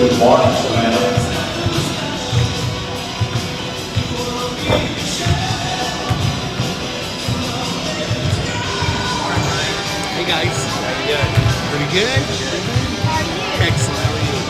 Good morning, Savannah. Hey guys. How you doing? Pretty good? Excellent. How are you?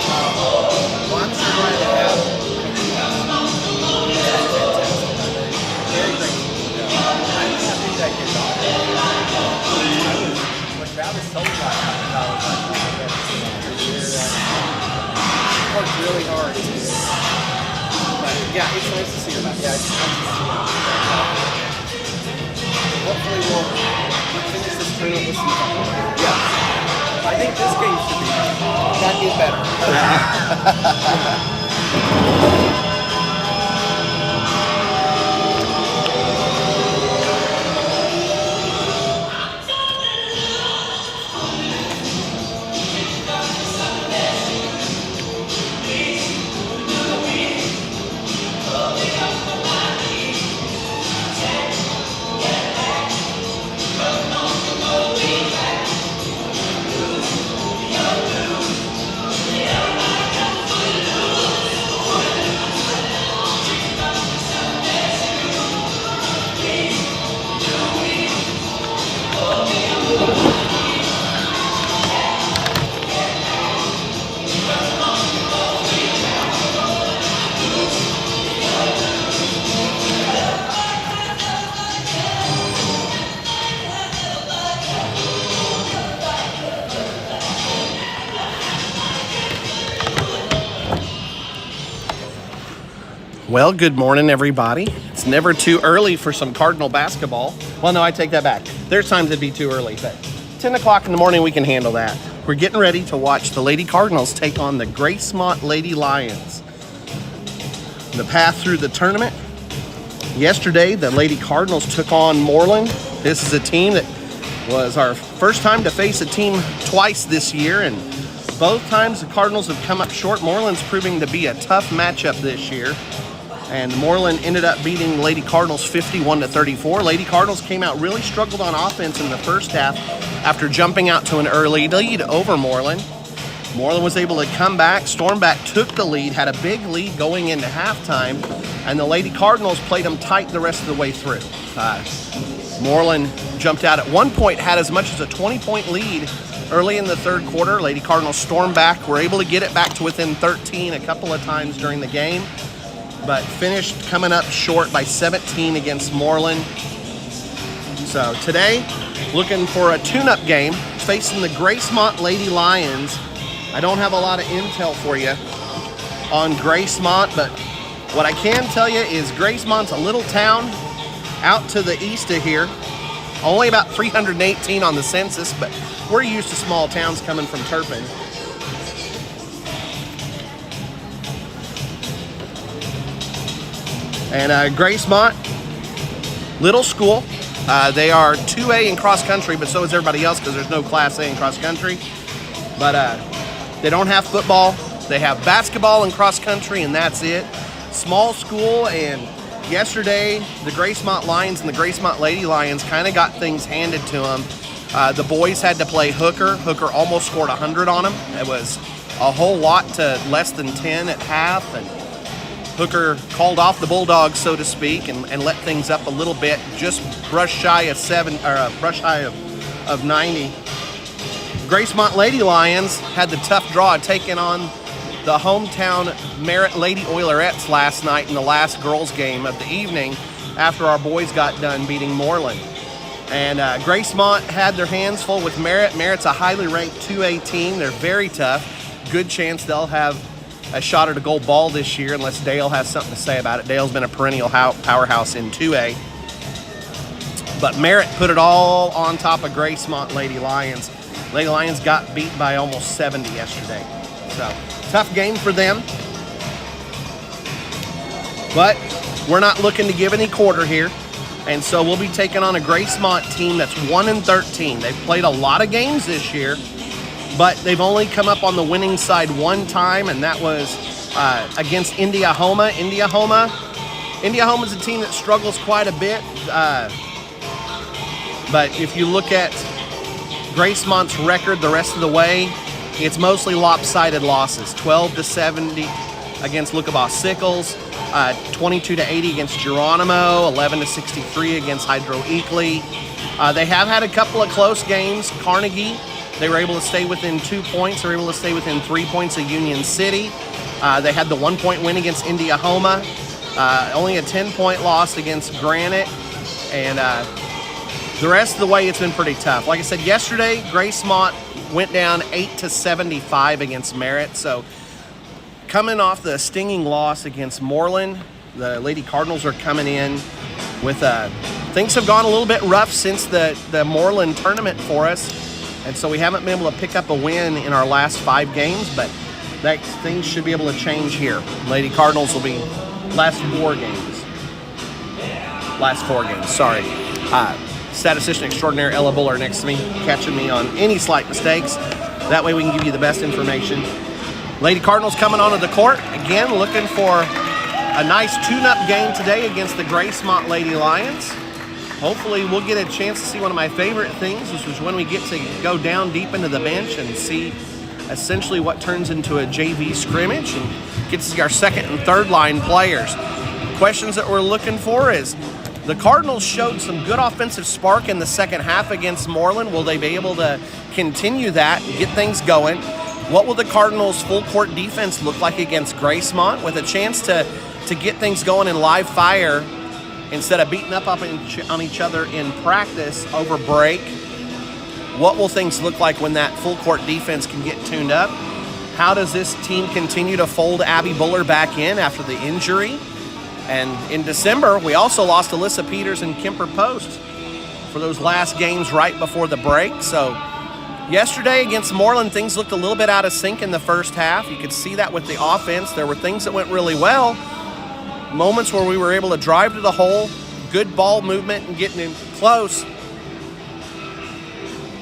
Well, I'm sure glad to have very grateful. I'm happy that your daughter. When Travis told me about it, I was like, oh, she worked really hard. But yeah, it's nice to see her back. Yeah, it's nice to see her. Hopefully we'll finish this tournament with some fun. Yeah. I think this game should be that get better. Well, good morning, everybody. It's never too early for some Cardinal basketball. Well, no, I take that back. There's times it'd be too early, but 10 o'clock in the morning, we can handle that. We're getting ready to watch the Lady Cardinals take on the Gracemont Lady Lions. The path through the tournament. Yesterday, the Lady Cardinals took on Moreland. This is a team that was our first time to face a team twice this year, and both times the Cardinals have come up short. Moreland's proving to be a tough matchup this year. And Moreland ended up beating Lady Cardinals 51-34. Lady Cardinals came out, really struggled on offense in the first half after jumping out to an early lead over Moreland. Moreland was able to come back, storm back, took the lead, had a big lead going into halftime, and the Lady Cardinals played them tight the rest of the way through. Moreland jumped out at one point, had as much as a 20-point lead early in the third quarter. Lady Cardinals stormed back, were able to get it back to within 13 a couple of times during the game, but finished coming up short by 17 against Moreland. So today, looking for a tune-up game, facing the Gracemont Lady Lions. I don't have a lot of intel for you on Gracemont, but what I can tell you is Gracemont's a little town out to the east of here. Only about 318 on the census, but we're used to small towns coming from Turpin. And Gracemont, little school. They are 2A in cross country, but so is everybody else because there's no Class A in cross country. But they don't have football. They have basketball and cross country, and that's it. Small school, and yesterday the Gracemont Lions and the Gracemont Lady Lions kind of got things handed to them. The boys had to play hooker. Hooker almost scored 100 on them. It was a whole lot to less than 10 at half, and Hooker called off the Bulldogs, so to speak, and let things up a little bit, just brush shy of 90. Gracemont Lady Lions had the tough draw of taking on the hometown Merritt Lady Oilerettes last night in the last girls' game of the evening after our boys got done beating Moreland. And Gracemont had their hands full with Merritt. Merritt's a highly ranked 2A team. They're very tough. Good chance they'll have a shot at a gold ball this year unless Dale has something to say about it. Dale's been a perennial powerhouse in 2A. But Merritt put it all on top of Gracemont Lady Lions. Lady Lions got beat by almost 70 yesterday. So, tough game for them. But we're not looking to give any quarter here. And so we'll be taking on a Gracemont team that's 1-13. They've played a lot of games this year, but they've only come up on the winning side one time, and that was against Indiahoma. Indiahoma's a team that struggles quite a bit. But if you look at Gracemont's record the rest of the way, it's mostly lopsided losses. 12-70 against Lukabaugh Sickles, 22-80 against Geronimo, 11-63 against Hydro Eakley. They have had a couple of close games. Carnegie They were able to stay within 2 points. They were able to stay within 3 points of Union City. They had the 1-point win against Indiahoma. Only a 10-point loss against Granite. And the rest of the way, it's been pretty tough. Like I said, yesterday, Gracemont went down 8-75 against Merritt. So coming off the stinging loss against Moreland, the Lady Cardinals are coming in with things have gone a little bit rough since the Moreland tournament for us. And so we haven't been able to pick up a win in our last 5 games, but things should be able to change here. Lady Cardinals will be last 4 games, sorry. Statistician extraordinaire Ella Buller next to me, catching me on any slight mistakes. That way we can give you the best information. Lady Cardinals coming onto the court, again looking for a nice tune-up game today against the Gracemont Lady Lions. Hopefully we'll get a chance to see one of my favorite things, which is when we get to go down deep into the bench and see essentially what turns into a JV scrimmage and get to see our second and third line players. Questions that we're looking for is, the Cardinals showed some good offensive spark in the second half against Moreland. Will they be able to continue that and get things going? What will the Cardinals' full court defense look like against Gracemont, with a chance to get things going in live fire instead of beating up on each other in practice over break? What will things look like when that full court defense can get tuned up? How does this team continue to fold Abby Buller back in after the injury? And in December, we also lost Alyssa Peters and Kemper Post for those last games right before the break. So yesterday against Moreland, things looked a little bit out of sync in the first half. You could see that with the offense. There were things that went really well. Moments where we were able to drive to the hole, good ball movement and getting in close,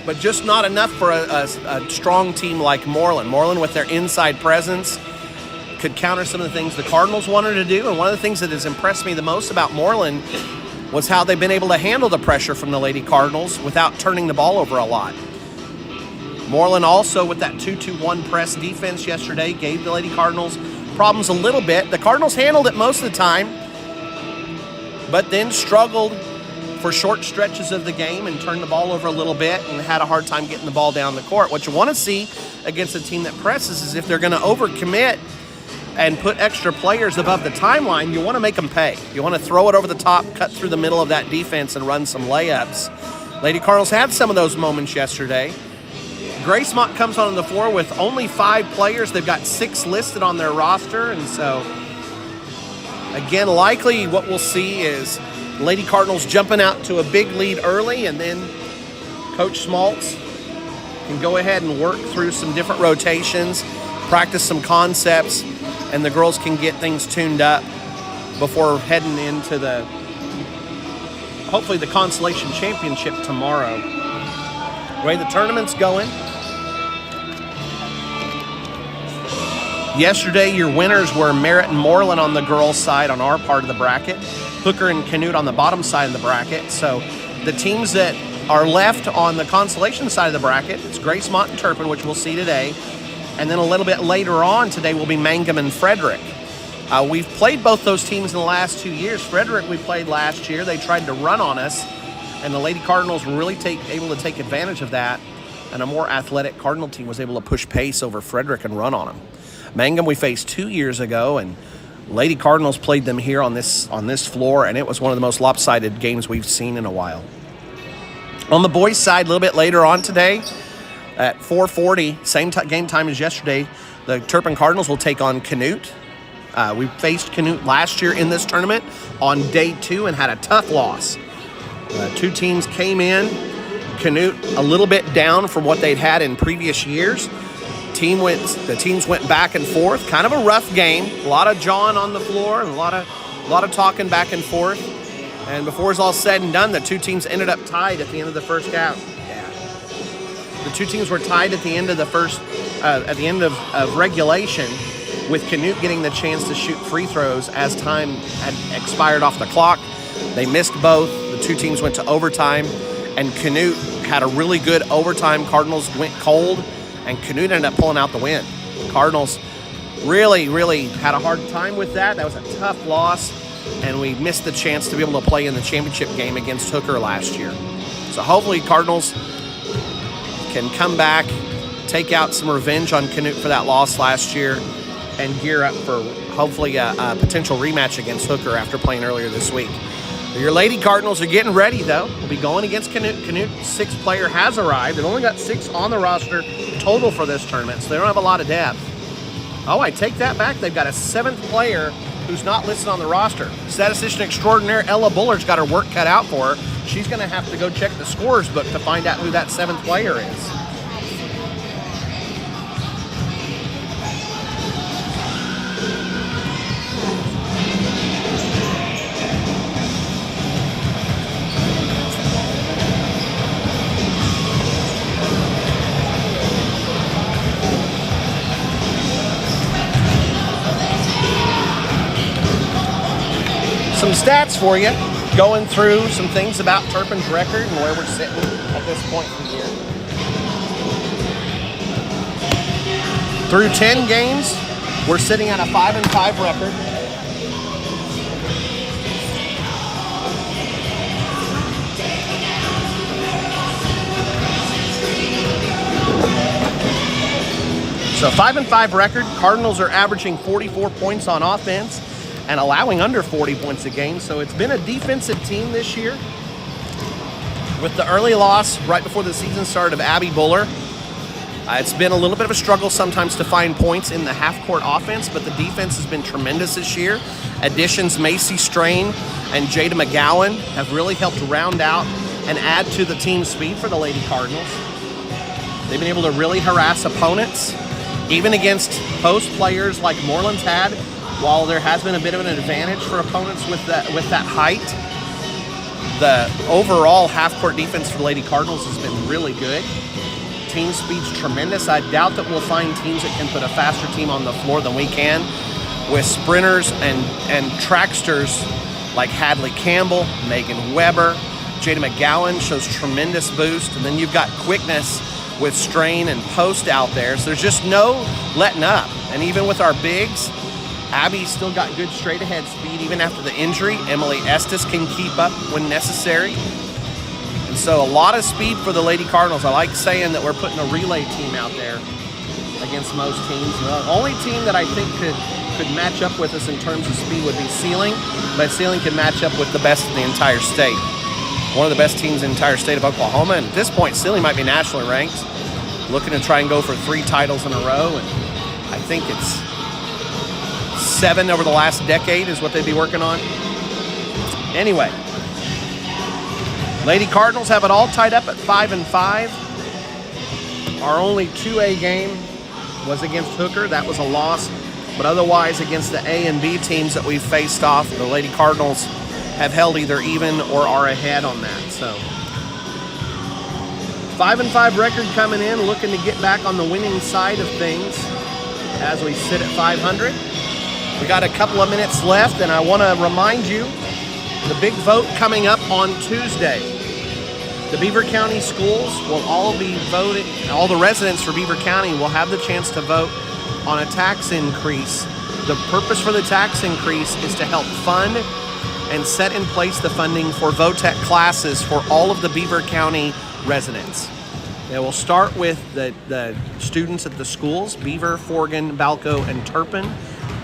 but just not enough for a strong team like Moreland. Moreland, with their inside presence, could counter some of the things the Cardinals wanted to do. And one of the things that has impressed me the most about Moreland was how they've been able to handle the pressure from the Lady Cardinals without turning the ball over a lot. Moreland also, with that 2-2-1 press defense yesterday, gave the Lady Cardinals problems a little bit. The Cardinals handled it most of the time, but then struggled for short stretches of the game and turned the ball over a little bit and had a hard time getting the ball down the court. What you want to see against a team that presses is if they're going to overcommit and put extra players above the timeline, you want to make them pay. You want to throw it over the top, cut through the middle of that defense and run some layups. Lady Cardinals had some of those moments yesterday. Gracemont comes on the floor with only 5 players. They've got 6 listed on their roster. And so, again, likely what we'll see is Lady Cardinals jumping out to a big lead early, and then Coach Smaltz can go ahead and work through some different rotations, practice some concepts, and the girls can get things tuned up before heading into hopefully the Consolation Championship tomorrow. The way the tournament's going, yesterday your winners were Merritt and Moreland on the girls' side on our part of the bracket, Hooker and Canute on the bottom side of the bracket. So the teams that are left on the Consolation side of the bracket, it's Gracemont and Turpin, which we'll see today. And then a little bit later on today will be Mangum and Frederick. We've played both those teams in the last 2 years. Frederick we played last year. They tried to run on us, and the Lady Cardinals were really able to take advantage of that. And a more athletic Cardinal team was able to push pace over Frederick and run on them. Mangum we faced 2 years ago, and Lady Cardinals played them here on this floor, and it was one of the most lopsided games we've seen in a while. On the boys' side, a little bit later on today, at 4:40, same game time as yesterday, the Turpin Cardinals will take on Canute. We faced Canute last year in this tournament on day 2 and had a tough loss. 2 teams came in. Canute a little bit down from what they'd had in previous years. The teams went back and forth. Kind of a rough game. A lot of jawing on the floor and a lot of talking back and forth. And before it's all said and done, the 2 teams ended up tied at the end of the first half. The 2 teams were tied at the end of at the end of regulation, with Canute getting the chance to shoot free throws as time had expired off the clock. They missed both. The 2 teams went to overtime, and Canute had a really good overtime. Cardinals went cold, and Canute ended up pulling out the win. The Cardinals really, really had a hard time with that. That was a tough loss, and we missed the chance to be able to play in the championship game against Hooker last year. So hopefully Cardinals can come back, take out some revenge on Canute for that loss last year, and gear up for hopefully a potential rematch against Hooker after playing earlier this week. Your Lady Cardinals are getting ready, though. We'll be going against Canute. Canute's sixth player has arrived. They've only got 6 on the roster total for this tournament, so they don't have a lot of depth. Oh, I take that back. They've got a 7th player who's not listed on the roster. Statistician extraordinaire Ella Bullard's got her work cut out for her. She's going to have to go check the scores book to find out who that 7th player is. Some stats for you, going through some things about Turpin's record and where we're sitting at this point in the year. Through 10 games, we're sitting at a 5-5 record. So 5-5 record. Cardinals are averaging 44 points on offense and allowing under 40 points a game. So it's been a defensive team this year. With the early loss right before the season started of Abby Buller, it's been a little bit of a struggle sometimes to find points in the half-court offense, but the defense has been tremendous this year. Additions Macy Strain and Jada McGowan have really helped round out and add to the team speed for the Lady Cardinals. They've been able to really harass opponents, even against post players like Moreland's had. While there has been a bit of an advantage for opponents with that height, the overall half-court defense for the Lady Cardinals has been really good. Team speed's tremendous. I doubt that we'll find teams that can put a faster team on the floor than we can, with sprinters and tracksters like Hadley Campbell, Megan Weber. Jada McGowan shows tremendous boost. And then you've got quickness with Strain and Post out there. So there's just no letting up. And even with our bigs, Abby's still got good straight-ahead speed even after the injury. Emily Estes can keep up when necessary. And so a lot of speed for the Lady Cardinals. I like saying that we're putting a relay team out there against most teams. The only team that I think could match up with us in terms of speed would be Sealing, but Sealing can match up with the best in the entire state. One of the best teams in the entire state of Oklahoma, and at this point, Sealing might be nationally ranked, looking to try and go for 3 titles in a row, and I think it's 7 over the last decade is what they'd be working on. Anyway, Lady Cardinals have it all tied up at 5-5. Our only 2A game was against Hooker. That was a loss. But otherwise, against the A and B teams that we've faced off, the Lady Cardinals have held either even or are ahead on that. So 5-5 record coming in, looking to get back on the winning side of things as we sit at 500. We got a couple of minutes left, and I want to remind you, the big vote coming up on Tuesday. The Beaver County schools will all be voting, all the residents for Beaver County will have the chance to vote on a tax increase. The purpose for the tax increase is to help fund and set in place the funding for Votech classes for all of the Beaver County residents. It will start with the students at the schools, Beaver, Forgan, Balco, and Turpin.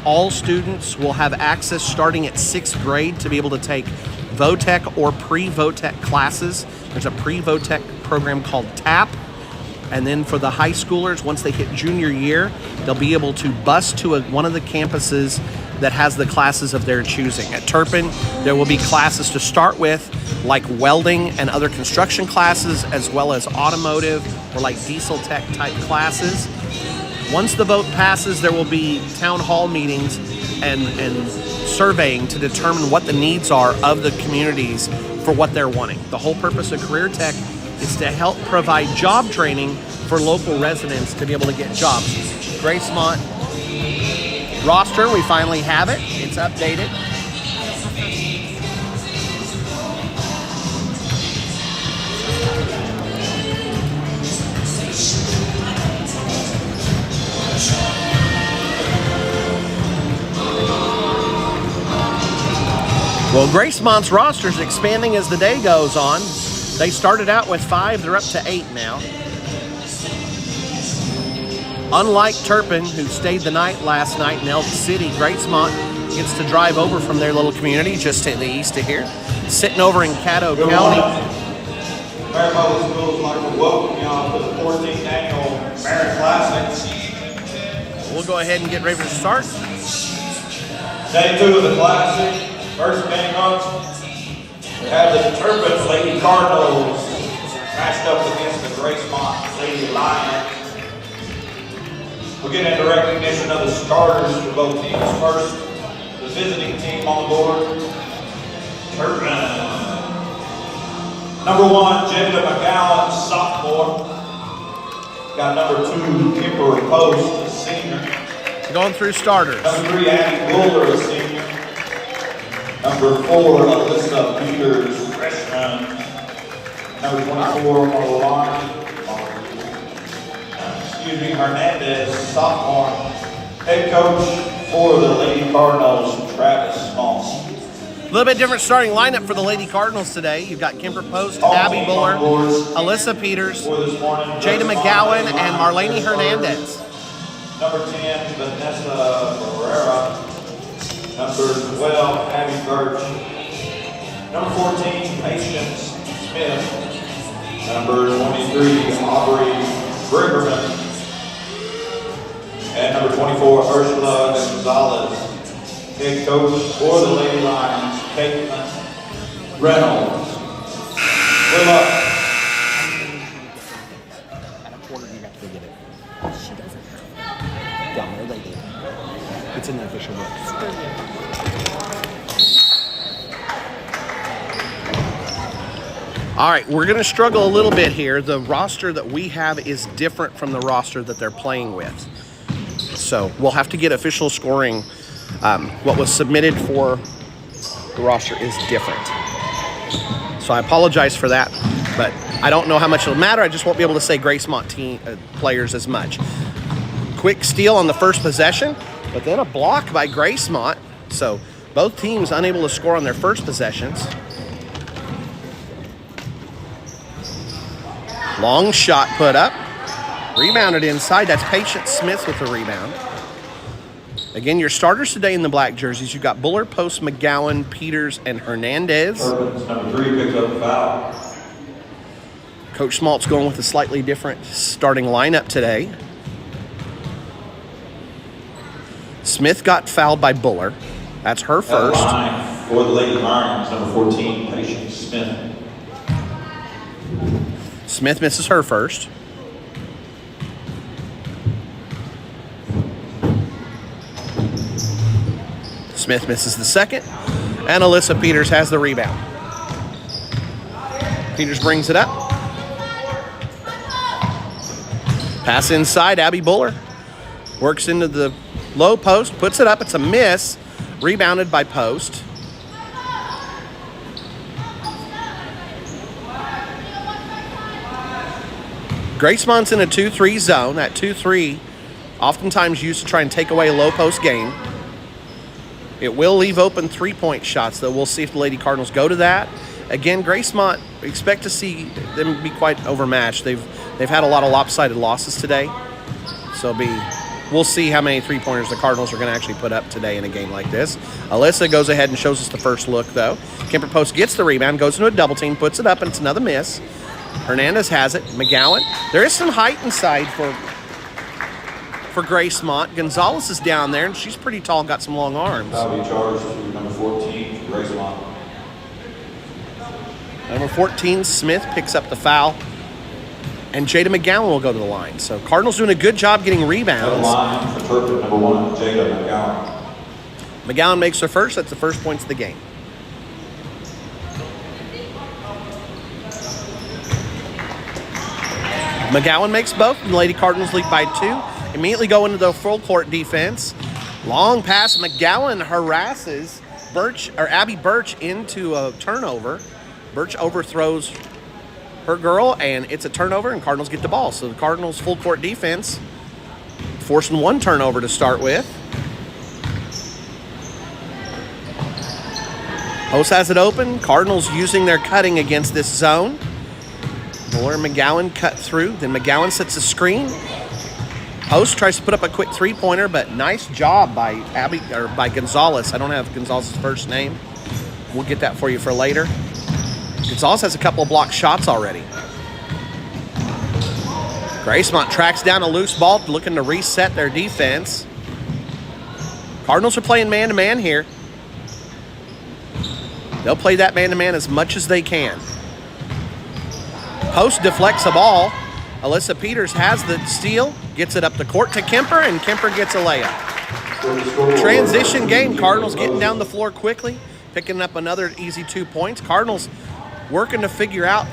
All students will have access starting at 6th grade to be able to take Votech or pre-Votech classes. There's a pre-Votech program called TAP. And then for the high schoolers, once they hit junior year, they'll be able to bus to one of the campuses that has the classes of their choosing. At Turpin, there will be classes to start with, like welding and other construction classes, as well as automotive or like diesel tech type classes. Once the vote passes, there will be town hall meetings and surveying to determine what the needs are of the communities for what they're wanting. The whole purpose of Career Tech is to help provide job training for local residents to be able to get jobs. Gracemont roster, we finally have it. It's updated. Well, Gracemont's roster is expanding as the day goes on. They started out with 5, they're up to 8 now. Unlike Turpin, who stayed the night last night in Elk City, Gracemont gets to drive over from their little community just to the east of here, sitting over in Caddo County. Merritt Public Schools would like to welcome y'all to the 14th annual Merritt Classic. We'll go ahead and get ready to start. Day 2 of the Classic. First game up, we have the Turpin Lady Cardinals matched up against the Gracemont Lady Lions. We'll get into recognition of the starters for both teams. First, the visiting team on the board, Turpin. Number 1, Jada McGowan, sophomore. Got number 2, Kimber Post, a senior. Going through starters. Number 3, Abby Buller, a senior. Number 4, Alyssa Peters, freshman. Number 24 on the line, Hernandez, sophomore. Head coach for the Lady Cardinals, Travis Small. A little bit different starting lineup for the Lady Cardinals today. You've got Kimber Post, Abby Buller, Alyssa Peters, Jada McGowan, and Marlene Hernandez. Number 10, Vanessa Ferreira. Number 12, Abby Birch. Number 14, Patience Smith. Number 23, Aubrey Briggerman. And number 24, Ursula Gonzalez. Head coach for the Lady Lions, Caitlin Reynolds. Good luck. At a quarter, you have to get it. She doesn't have it. Yeah, no, they do. It's in the official book. All right, we're going to struggle a little bit here. The roster that we have is different from the roster that they're playing with. So we'll have to get official scoring. What was submitted for the roster is different. So I apologize for that, but I don't know how much it'll matter. I just won't be able to say Gracemont team players as much. Quick steal on the first possession, but then a block by Gracemont. So both teams unable to score on their first possessions. Long shot put up. Rebounded inside. That's Patience Smith with the rebound. Again, your starters today in the black jerseys. You've got Buller, Post, McGowan, Peters, and Hernandez. Turpin's number 3 picks up the foul. Coach Smalt's going with a slightly different starting lineup today. Smith got fouled by Buller. That's her first. Line for the Lady Lions, number 14, Patience Smith. Smith misses her first. Smith misses the second. And Alyssa Peters has the rebound. Peters brings it up. Pass inside, Abby Buller. Works into the low post, puts it up. It's a miss. Rebounded by Post. Gracemont's in a 2-3 zone. That 2-3 oftentimes used to try and take away a low post game. It will leave open three-point shots, though. We'll see if the Lady Cardinals go to that. Again, Gracemont, expect to see them be quite overmatched. They've had a lot of lopsided losses today. So we'll see how many three-pointers the Cardinals are going to actually put up today in a game like this. Alyssa goes ahead and shows us the first look, though. Kimber Post gets the rebound, goes into a double team, puts it up, and it's another miss. Hernandez has it. McGowan. There is some height inside for Gracemont. Gonzalez is down there, and she's pretty tall, got some long arms. Foul be charged to number 14, Gracemont. Number 14, Smith, picks up the foul. And Jada McGowan will go to the line. So Cardinals doing a good job getting rebounds. Line for Turpin, number 1, Jada McGowan. McGowan makes her first. That's the first points of the game. McGowan makes both, and the Lady Cardinals lead by 2. Immediately go into the full court defense. Long pass. McGowan harasses Abby Birch into a turnover. Birch overthrows her girl, and it's a turnover, and Cardinals get the ball. So the Cardinals full court defense, forcing one turnover to start with. Post has it open. Cardinals using their cutting against this zone. Buller and McGowan cut through. Then McGowan sets a screen. Post tries to put up a quick three-pointer, but nice job by by Gonzalez. I don't have Gonzalez's first name. We'll get that for you for later. Gonzalez has a couple of blocked shots already. Gracemont tracks down a loose ball, looking to reset their defense. Cardinals are playing man-to-man here. They'll play that man-to-man as much as they can. Post deflects the ball. Alyssa Peters has the steal, gets it up the court to Kemper, and Kemper gets a layup. Transition game. Cardinals getting down the floor quickly, picking up another easy 2 points. Cardinals working to figure out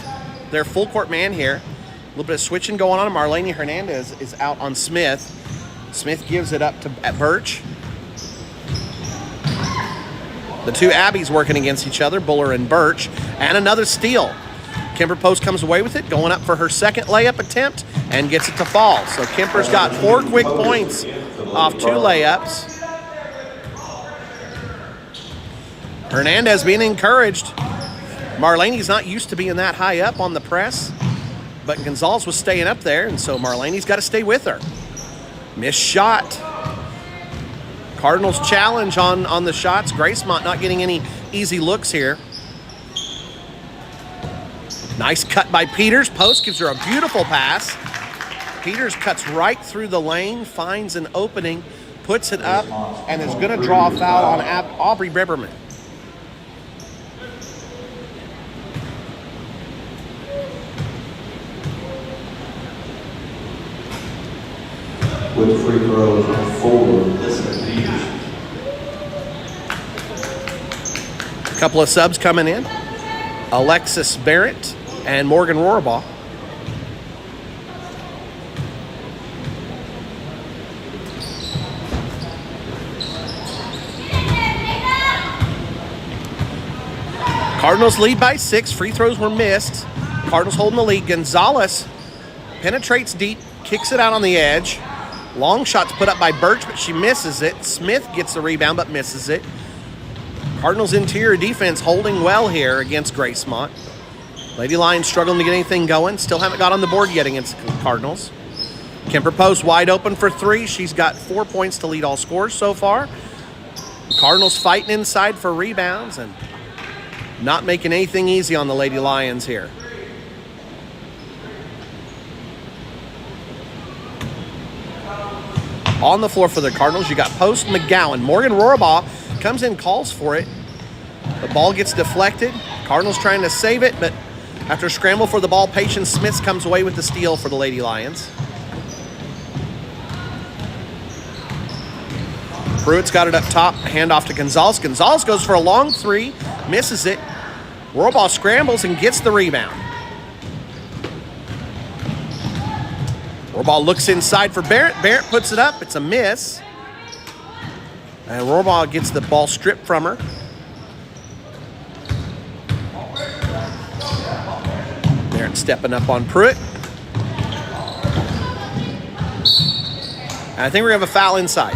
their full court man here. A little bit of switching going on. Marlene Hernandez is out on Smith. Smith gives it up to Birch. The two Abbeys working against each other, Buller and Birch, and another steal. Kemper Post comes away with it, going up for her second layup attempt, and gets it to fall. So Kemper's got 4 quick points off 2 layups. Hernandez being encouraged. Marlene's not used to being that high up on the press, but Gonzalez was staying up there, and so Marlene's got to stay with her. Missed shot. Cardinals challenge on the shots. Gracemont not getting any easy looks here. Nice cut by Peters. Post gives her a beautiful pass. Peters cuts right through the lane, finds an opening, puts it up, and is going to draw a foul on Aubrey Biberman. With free throws on forward, listen Peters. A couple of subs coming in. Alexis Barrett and Morgan Rohrbaugh. Cardinals lead by 6. Free throws were missed. Cardinals holding the lead. Gonzalez penetrates deep, kicks it out on the edge. Long shot's put up by Birch, but she misses it. Smith gets the rebound, but misses it. Cardinals interior defense holding well here against Gracemont. Lady Lions struggling to get anything going. Still haven't got on the board yet against the Cardinals. Kemper Post wide open for 3. She's got 4 points to lead all scores so far. Cardinals fighting inside for rebounds and not making anything easy on the Lady Lions here. On the floor for the Cardinals, you got Post, McGowan. Morgan Rohrbaugh comes in, calls for it. The ball gets deflected. Cardinals trying to save it, but after a scramble for the ball, Patience Smith comes away with the steal for the Lady Lions. Pruitt's got it up top, handoff to Gonzalez. Gonzalez goes for a long 3, misses it. Rohrbaugh scrambles and gets the rebound. Rohrbaugh looks inside for Barrett. Barrett puts it up. It's a miss. And Rohrbaugh gets the ball stripped from her. Barrett stepping up on Pruitt. And I think we're going to have a foul inside.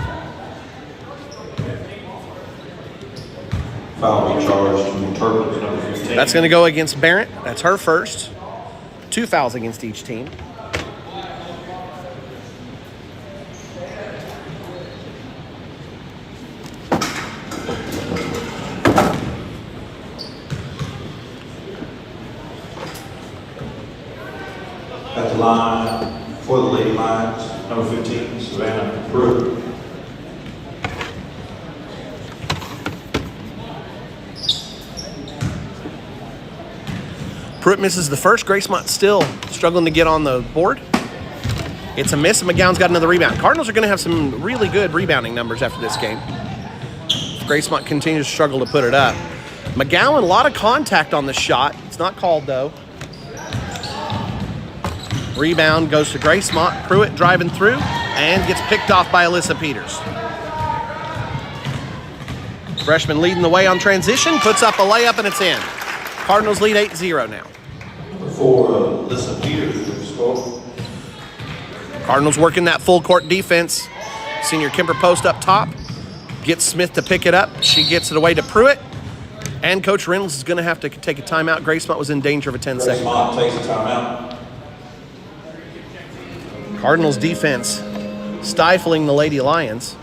Foul be charged to Turpin, number 15. That's going to go against Barrett. That's her first. 2 fouls against each team. At the line for the Lady Lions, number 15, Savannah Pruitt. Pruitt misses the first. Gracemont still struggling to get on the board. It's a miss, and McGowan's got another rebound. Cardinals are going to have some really good rebounding numbers after this game. Gracemont continues to struggle to put it up. McGowan, a lot of contact on the shot. It's not called, though. Rebound goes to Gracemont. Pruitt driving through and gets picked off by Alyssa Peters. Freshman leading the way on transition, puts up a layup, and it's in. Cardinals lead 8-0 now. For Alyssa Peters to score. Cardinals working that full court defense. Senior Kemper Post up top. Gets Smith to pick it up. She gets it away to Pruitt. And Coach Reynolds is going to have to take a timeout. Gracemont was in danger of a 10-second. Gracemont takes a timeout. Cardinals defense stifling the Lady Lions.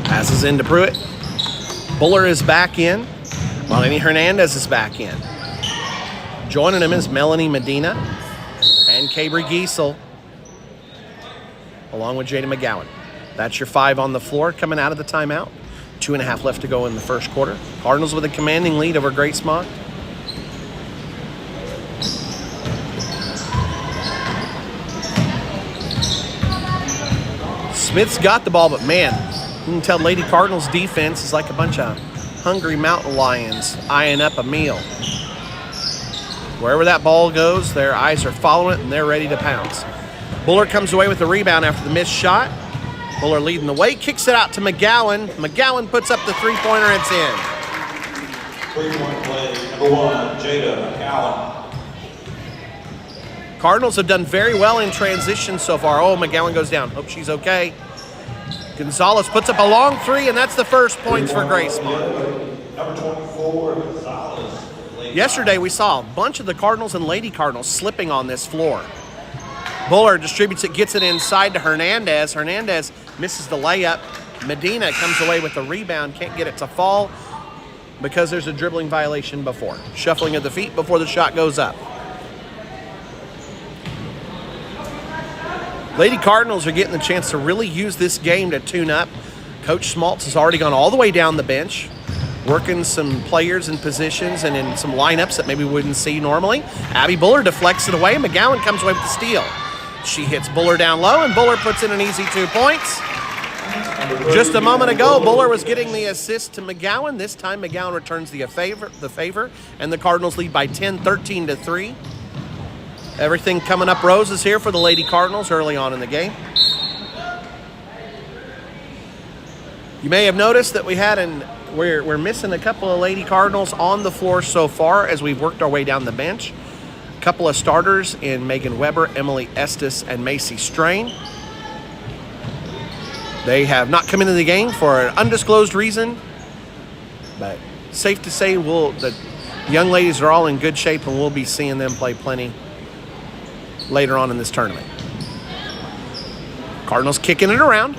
Passes into Pruitt. Buller is back in. Melanie Hernandez is back in. Joining him is Melanie Medina and Cabri Giesel, along with Jada McGowan. That's your 5 on the floor coming out of the timeout. 2.5 left to go in the first quarter. Cardinals with a commanding lead over Gracemont. Smith's got the ball, but man, you can tell Lady Cardinals defense is like a bunch of hungry mountain lions eyeing up a meal. Wherever that ball goes, their eyes are following it and they're ready to pounce. Buller comes away with the rebound after the missed shot. Buller leading the way, kicks it out to McGowan. McGowan puts up the three-pointer, it's in. 3-point play, number 1, Jada McGowan. Cardinals have done very well in transition so far. Oh, McGowan goes down. Hope she's okay. Gonzalez puts up a long 3, and that's the first points for Gracemont. Number 24, Gonzalez. Yesterday, we saw a bunch of the Cardinals and Lady Cardinals slipping on this floor. Buller distributes it, gets it inside to Hernandez. Hernandez misses the layup. Medina comes away with the rebound, can't get it to fall because there's a dribbling violation before. Shuffling of the feet before the shot goes up. Lady Cardinals are getting the chance to really use this game to tune up. Coach Schmaltz has already gone all the way down the bench, working some players in positions and in some lineups that maybe we wouldn't see normally. Abby Buller deflects it away. McGowan comes away with the steal. She hits Buller down low, and Buller puts in an easy 2 points. Just a moment ago, Buller was getting the assist to McGowan. This time, McGowan returns the favor, and the Cardinals lead by 10, 13-3. Everything coming up roses here for the Lady Cardinals early on in the game. You may have noticed that we're missing a couple of Lady Cardinals on the floor so far as we've worked our way down the bench. A couple of starters in Megan Weber, Emily Estes, and Macy Strain. They have not come into the game for an undisclosed reason, but safe to say the young ladies are all in good shape, and we'll be seeing them play plenty later on in this tournament. Cardinals kicking it around,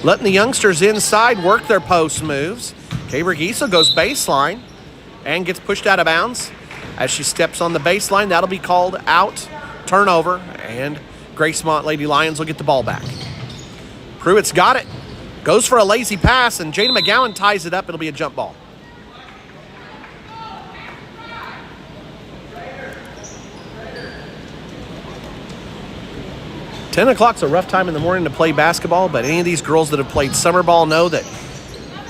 letting the youngsters inside work their post moves. Cabri Giesel goes baseline and gets pushed out of bounds. As she steps on the baseline, that'll be called out, turnover, and Gracemont Lady Lions will get the ball back. Pruitt's got it, goes for a lazy pass, and Jada McGowan ties it up. It'll be a jump ball. Ten o'clock's a rough time in the morning to play basketball, but any of these girls that have played summer ball know that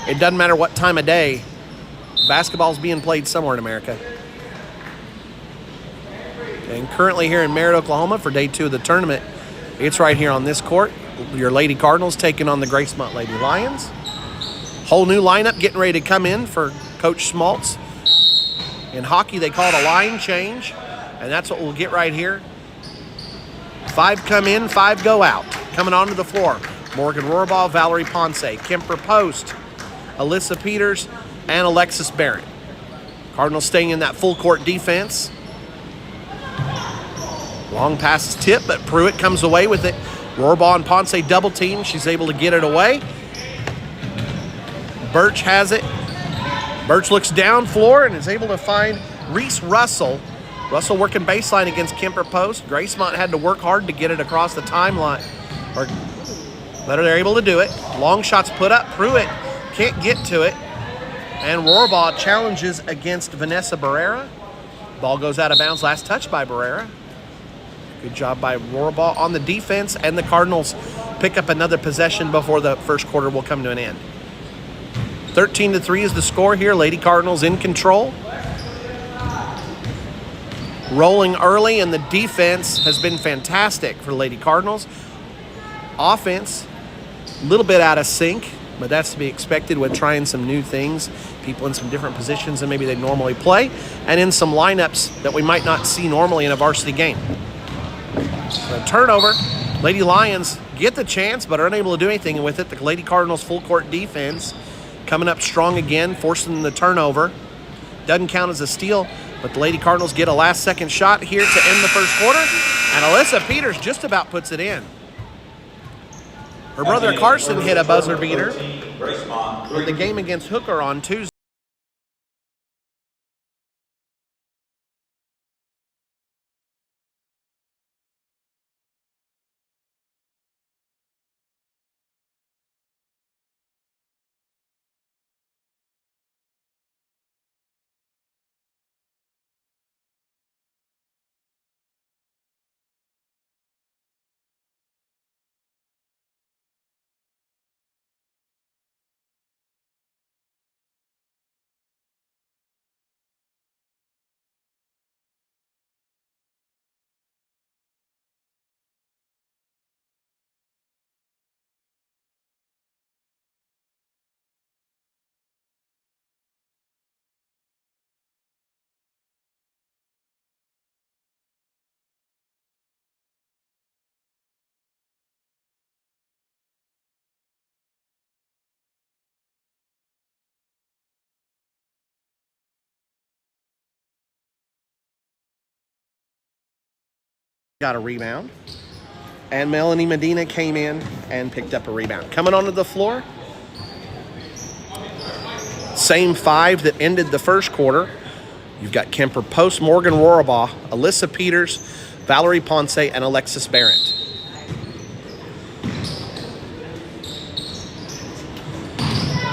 it doesn't matter what time of day, basketball's being played somewhere in America. And currently here in Merritt, Oklahoma for day 2 of the tournament, it's right here on this court. Your Lady Cardinals taking on the Gracemont Lady Lions. Whole new lineup getting ready to come in for Coach Schmaltz. In hockey, they call it a line change, and that's what we'll get right here. 5 come in, 5 go out. Coming onto the floor, Morgan Rohrbaugh, Valerie Ponce, Kemper Post, Alyssa Peters, and Alexis Barrett. Cardinals staying in that full court defense. Long pass is tipped, but Pruitt comes away with it. Rohrbaugh and Ponce double team. She's able to get it away. Birch has it. Birch looks down floor and is able to find Reese Russell. Russell working baseline against Kemper Post. Gracemont had to work hard to get it across the timeline, but they're able to do it. Long shots put up. Pruitt can't get to it. And Rohrbaugh challenges against Vanessa Barrera. Ball goes out of bounds. Last touch by Barrera. Good job by Rohrbaugh on the defense, and the Cardinals pick up another possession before the first quarter will come to an end. 13-3 is the score here. Lady Cardinals in control. Rolling early, and the defense has been fantastic for Lady Cardinals. Offense, a little bit out of sync, but that's to be expected with trying some new things, people in some different positions than maybe they normally play, and in some lineups that we might not see normally in a varsity game. So turnover. Lady Lions get the chance, but are unable to do anything with it. The Lady Cardinals full court defense coming up strong again, forcing the turnover. Doesn't count as a steal, but the Lady Cardinals get a last-second shot here to end the first quarter, and Alyssa Peters just about puts it in. Her brother Carson hit a buzzer beater in the game against Hooker on Tuesday. Got a rebound, and Melanie Medina came in and picked up a rebound. Coming onto the floor, same five that ended the first quarter. You've got Kemper Post, Morgan Rohrbaugh, Alyssa Peters, Valerie Ponce, and Alexis Barrett.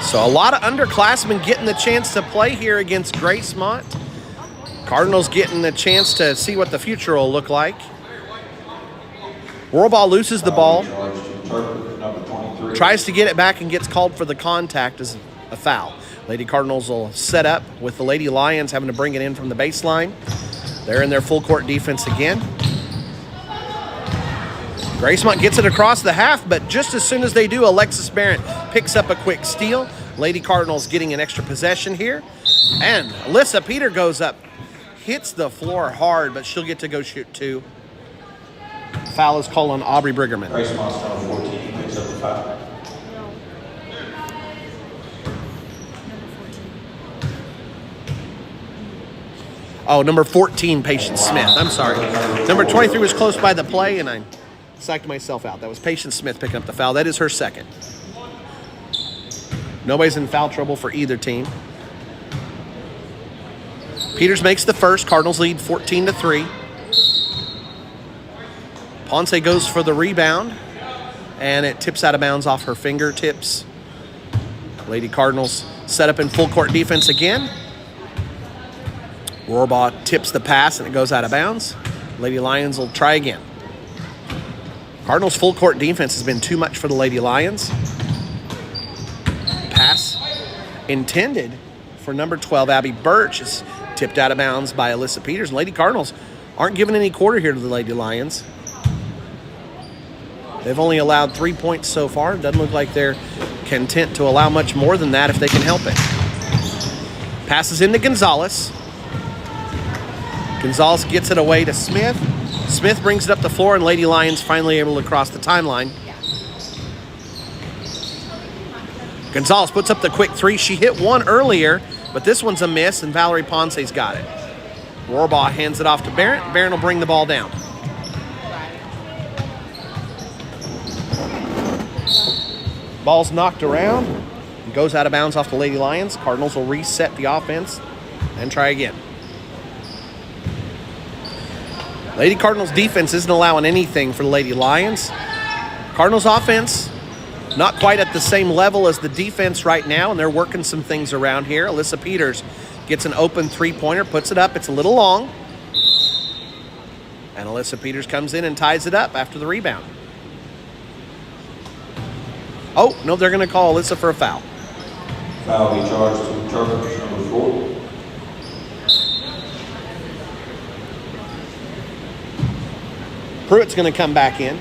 So a lot of underclassmen getting the chance to play here against Gracemont. Cardinals getting the chance to see what the future will look like. Rohrbaugh loses the ball, tries to get it back and gets called for the contact as a foul. Lady Cardinals will set up with the Lady Lions having to bring it in from the baseline. They're in their full court defense again. Gracemont gets it across the half, but just as soon as they do, Alexis Barrett picks up a quick steal. Lady Cardinals getting an extra possession here. And Alyssa Peter goes up, hits the floor hard, but she'll get to go shoot two. Foul is called on Aubrey Briggerman. Gracemont's number 14 picks up the foul. Oh, number 14, Patience Smith. I'm sorry. Number 23 was close by the play, and I psyched myself out. That was Patience Smith picking up the foul. That is her second. Nobody's in foul trouble for either team. Peters makes the first. Cardinals lead 14-3. Ponce goes for the rebound, and it tips out of bounds off her fingertips. Lady Cardinals set up in full court defense again. Rohrbaugh tips the pass, and it goes out of bounds. Lady Lions will try again. Cardinals full court defense has been too much for the Lady Lions. Pass intended for number 12, Abby Birch, is tipped out of bounds by Alyssa Peters. Lady Cardinals aren't giving any quarter here to the Lady Lions. They've only allowed 3 points so far. Doesn't look like they're content to allow much more than that if they can help it. Passes into Gonzalez. Gonzalez gets it away to Smith. Smith brings it up the floor, and Lady Lions finally able to cross the timeline. Gonzalez puts up the quick three. She hit one earlier, but this one's a miss, and Valerie Ponce's got it. Rohrbaugh hands it off to Barrett. Barrett will bring the ball down. Ball's knocked around and goes out of bounds off the Lady Lions. Cardinals will reset the offense and try again. Lady Cardinals defense isn't allowing anything for the Lady Lions. Cardinals offense Not quite at the same level as the defense right now, and they're working some things around here. Alyssa Peters gets an open three-pointer, puts it up. It's a little long. And Alyssa Peters comes in and ties it up after the rebound. Oh, no, they're going to call Alyssa for a foul. Foul be charged to Turpin, number 4. Pruitt's going to come back in.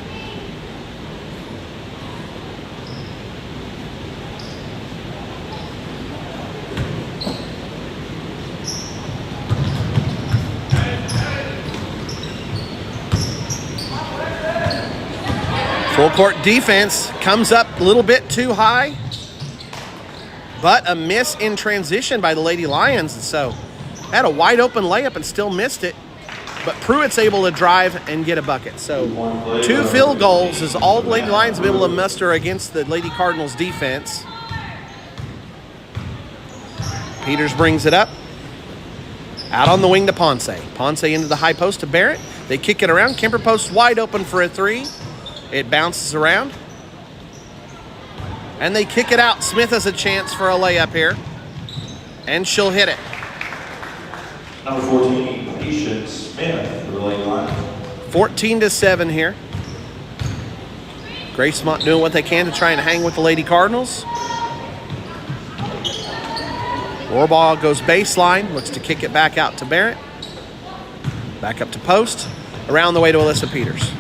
Full court defense comes up a little bit too high, but a miss in transition by the Lady Lions. And so had a wide open layup and still missed it, but Pruitt's able to drive and get a bucket. So 2 field goals is all the Lady Lions have been able to muster against the Lady Cardinals defense. Peters brings it up. Out on the wing to Ponce. Ponce into the high post to Merritt. They kick it around. Kemper post wide open for a 3. It bounces around. And they kick it out. Smith has a chance for a layup here. And she'll hit it. Number 14, Keisha Smith for the Lady Lions. 14-7 here. Gracemont doing what they can to try and hang with the Lady Cardinals. Rohrball goes baseline, looks to kick it back out to Merritt. Back up to post. Around the way to Alyssa Peters.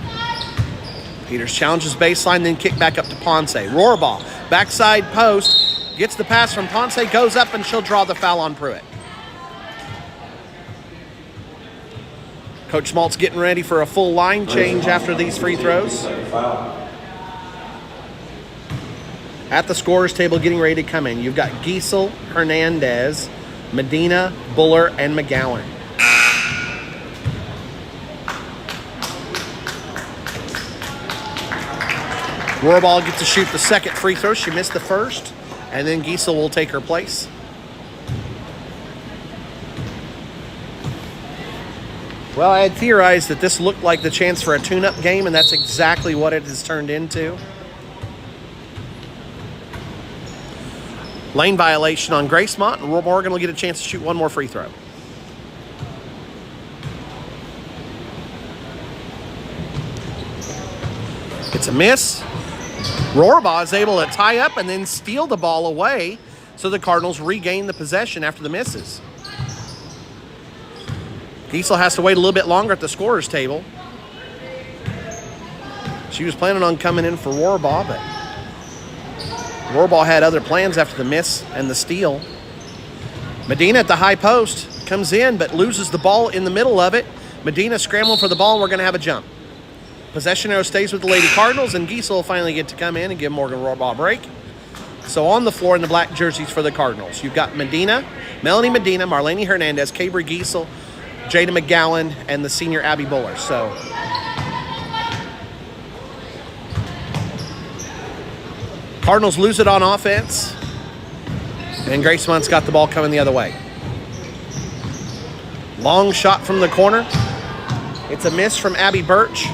Peters challenges baseline, then kick back up to Ponce. Rohrball, backside post, gets the pass from Ponce, goes up, and she'll draw the foul on Pruitt. Coach Schmaltz getting ready for a full line change after these free throws. At the scorer's table getting ready to come in, you've got Giesel, Hernandez, Medina, Buller, and McGowan. Rohrball gets to shoot the second free throw. She missed the first, and then Giesel will take her place. Well, I had theorized that this looked like the chance for a tune-up game, and that's exactly what it has turned into. Lane violation on Gracemont, and Morgan will get a chance to shoot one more free throw. It's a miss. Rohrball is able to tie up and then steal the ball away, so the Cardinals regain the possession after the misses. Giesel has to wait a little bit longer at the scorer's table. She was planning on coming in for Rohrball, but Rohrball had other plans after the miss and the steal. Medina at the high post comes in, but loses the ball in the middle of it. Medina scrambling for the ball, and we're going to have a jump. Possession arrow stays with the Lady Cardinals, and Giesel will finally get to come in and give Morgan Rohrball a break. So on the floor in the black jerseys for the Cardinals, you've got Medina, Melanie Medina, Marlene Hernandez, Cabry Giesel, Jada McGowan, and the senior Abby Buller. So Cardinals lose it on offense, and Gracemont's got the ball coming the other way. Long shot from the corner. It's a miss from Abby Birch,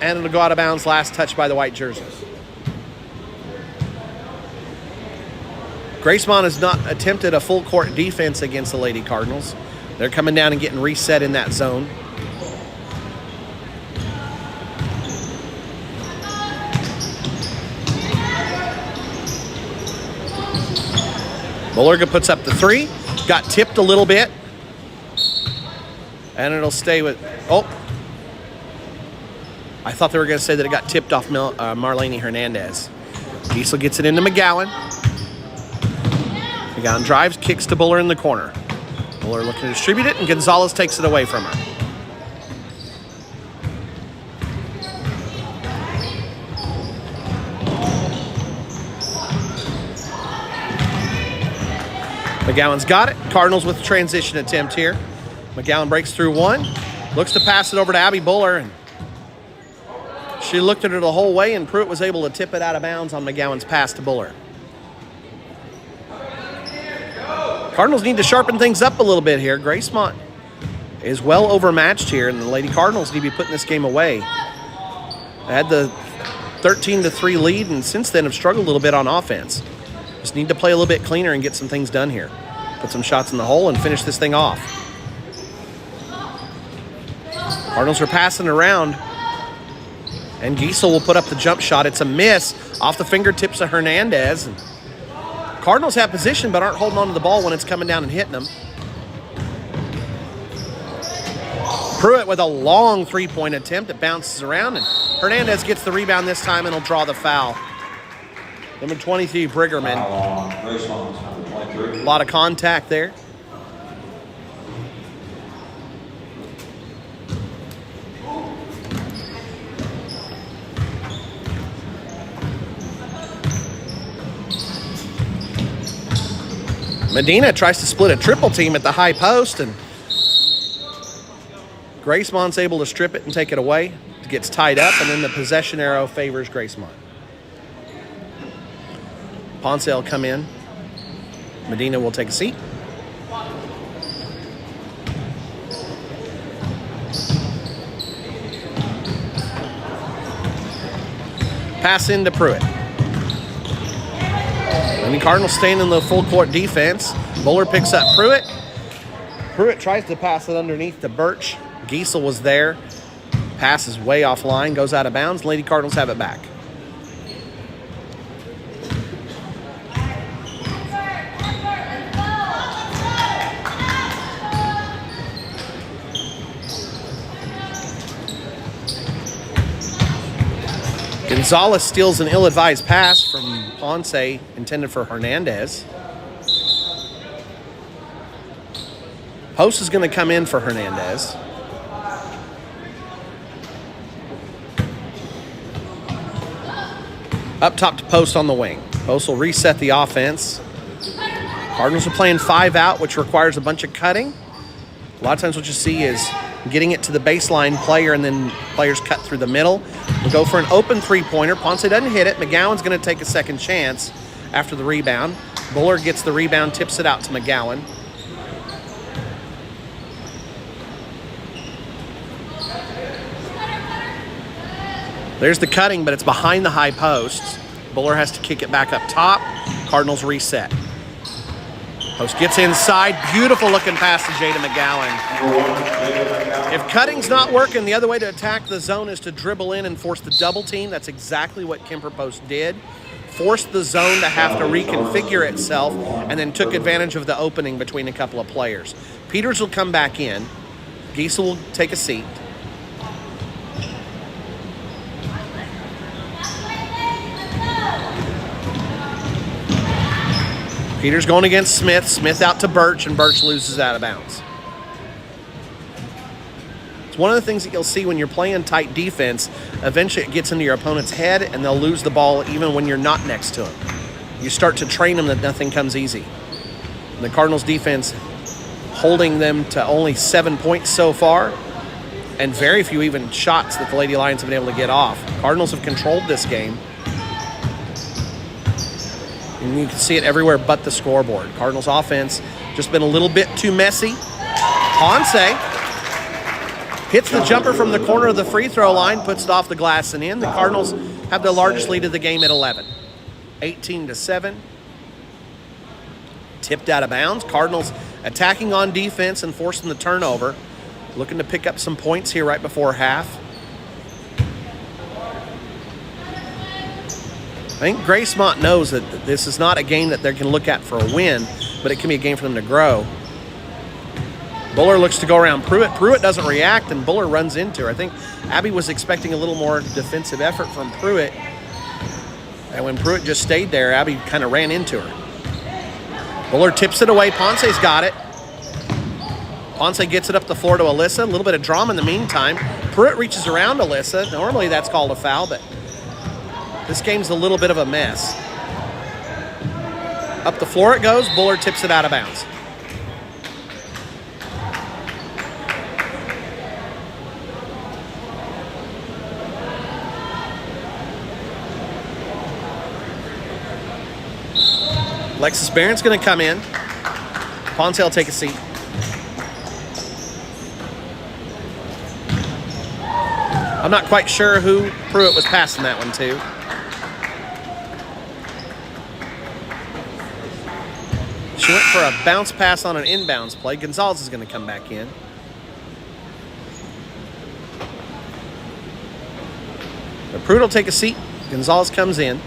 and it'll go out of bounds, last touch by the white jerseys. Gracemont has not attempted a full court defense against the Lady Cardinals. They're coming down and getting reset in that zone. Bullerga puts up the 3. Got tipped a little bit. And it'll stay with... Oh. I thought they were going to say that it got tipped off Marlene Hernandez. Giesel gets it into McGowan. McGowan drives, kicks to Buller in the corner. Buller looking to distribute it, and Gonzalez takes it away from her. McGowan's got it. Cardinals with the transition attempt here. McGowan breaks through one. Looks to pass it over to Abby Buller, and she looked at her the whole way, and Pruitt was able to tip it out of bounds on McGowan's pass to Buller. Cardinals need to sharpen things up a little bit here. Gracemont is well overmatched here, and the Lady Cardinals need to be putting this game away. They had the 13-3 lead, and since then have struggled a little bit on offense. Just need to play a little bit cleaner and get some things done here. Put some shots in the hole and finish this thing off. Cardinals are passing around, and Giesel will put up the jump shot. It's a miss off the fingertips of Hernandez. And Cardinals have position but aren't holding on to the ball when it's coming down and hitting them. Pruitt with a long three-point attempt. It bounces around, and Hernandez gets the rebound this time and will draw the foul. Number 23, Pregame. A lot of contact there. Medina tries to split a triple team at the high post, and Gracemont's able to strip it and take it away. It gets tied up, and then the possession arrow favors Gracemont. Ponce will come in. Medina will take a seat. Pass into Pruitt. And the Cardinals staying in the full court defense. Buller picks up Pruitt. Pruitt tries to pass it underneath to Birch. Giesel was there. Pass is way offline, goes out of bounds. Lady Cardinals have it back. Gonzalez steals an ill-advised pass from Ponce, intended for Hernandez. Post is going to come in for Hernandez. Up top to Post on the wing. Post will reset the offense. Cardinals are playing 5 out, which requires a bunch of cutting. A lot of times what you see is getting it to the baseline player, and then players cut through the middle. We'll go for an open three-pointer. Ponce doesn't hit it. McGowan's going to take a second chance after the rebound. Buller gets the rebound, tips it out to McGowan. There's the cutting, but it's behind the high posts. Buller has to kick it back up top. Cardinals reset. Post gets inside. Beautiful looking pass to Jada McGowan. If cutting's not working, the other way to attack the zone is to dribble in and force the double team. That's exactly what Kemper Post did. Forced the zone to have to reconfigure itself, and then took advantage of the opening between a couple of players. Peters will come back in. Giesel will take a seat. Peters going against Smith. Smith out to Birch, and Birch loses out of bounds. It's one of the things that you'll see when you're playing tight defense. Eventually it gets into your opponent's head, and they'll lose the ball even when you're not next to them. You start to train them that nothing comes easy. And the Cardinals defense holding them to only 7 points so far, and very few even shots that the Lady Lions have been able to get off. Cardinals have controlled this game. And you can see it everywhere but the scoreboard. Cardinals offense just been a little bit too messy. Ponce hits the jumper from the corner of the free throw line, puts it off the glass and in. The Cardinals have the largest lead of the game at 11. 18-7. Tipped out of bounds. Cardinals attacking on defense and forcing the turnover. Looking to pick up some points here right before half. I think Gracemont knows that this is not a game that they can look at for a win, but it can be a game for them to grow. Buller looks to go around Pruitt. Pruitt doesn't react, and Buller runs into her. I think Abby was expecting a little more defensive effort from Pruitt, and when Pruitt just stayed there, Abby kind of ran into her. Buller tips it away. Ponce's got it. Ponce gets it up the floor to Alyssa. A little bit of drama in the meantime. Pruitt reaches around Alyssa. Normally that's called a foul, but this game's a little bit of a mess. Up the floor it goes. Buller tips it out of bounds. Alexis Barron's going to come in. Ponce will take a seat. I'm not quite sure who Pruitt was passing that one to. She went for a bounce pass on an inbounds play. Gonzalez is going to come back in. But Pruitt will take a seat. Gonzalez comes in.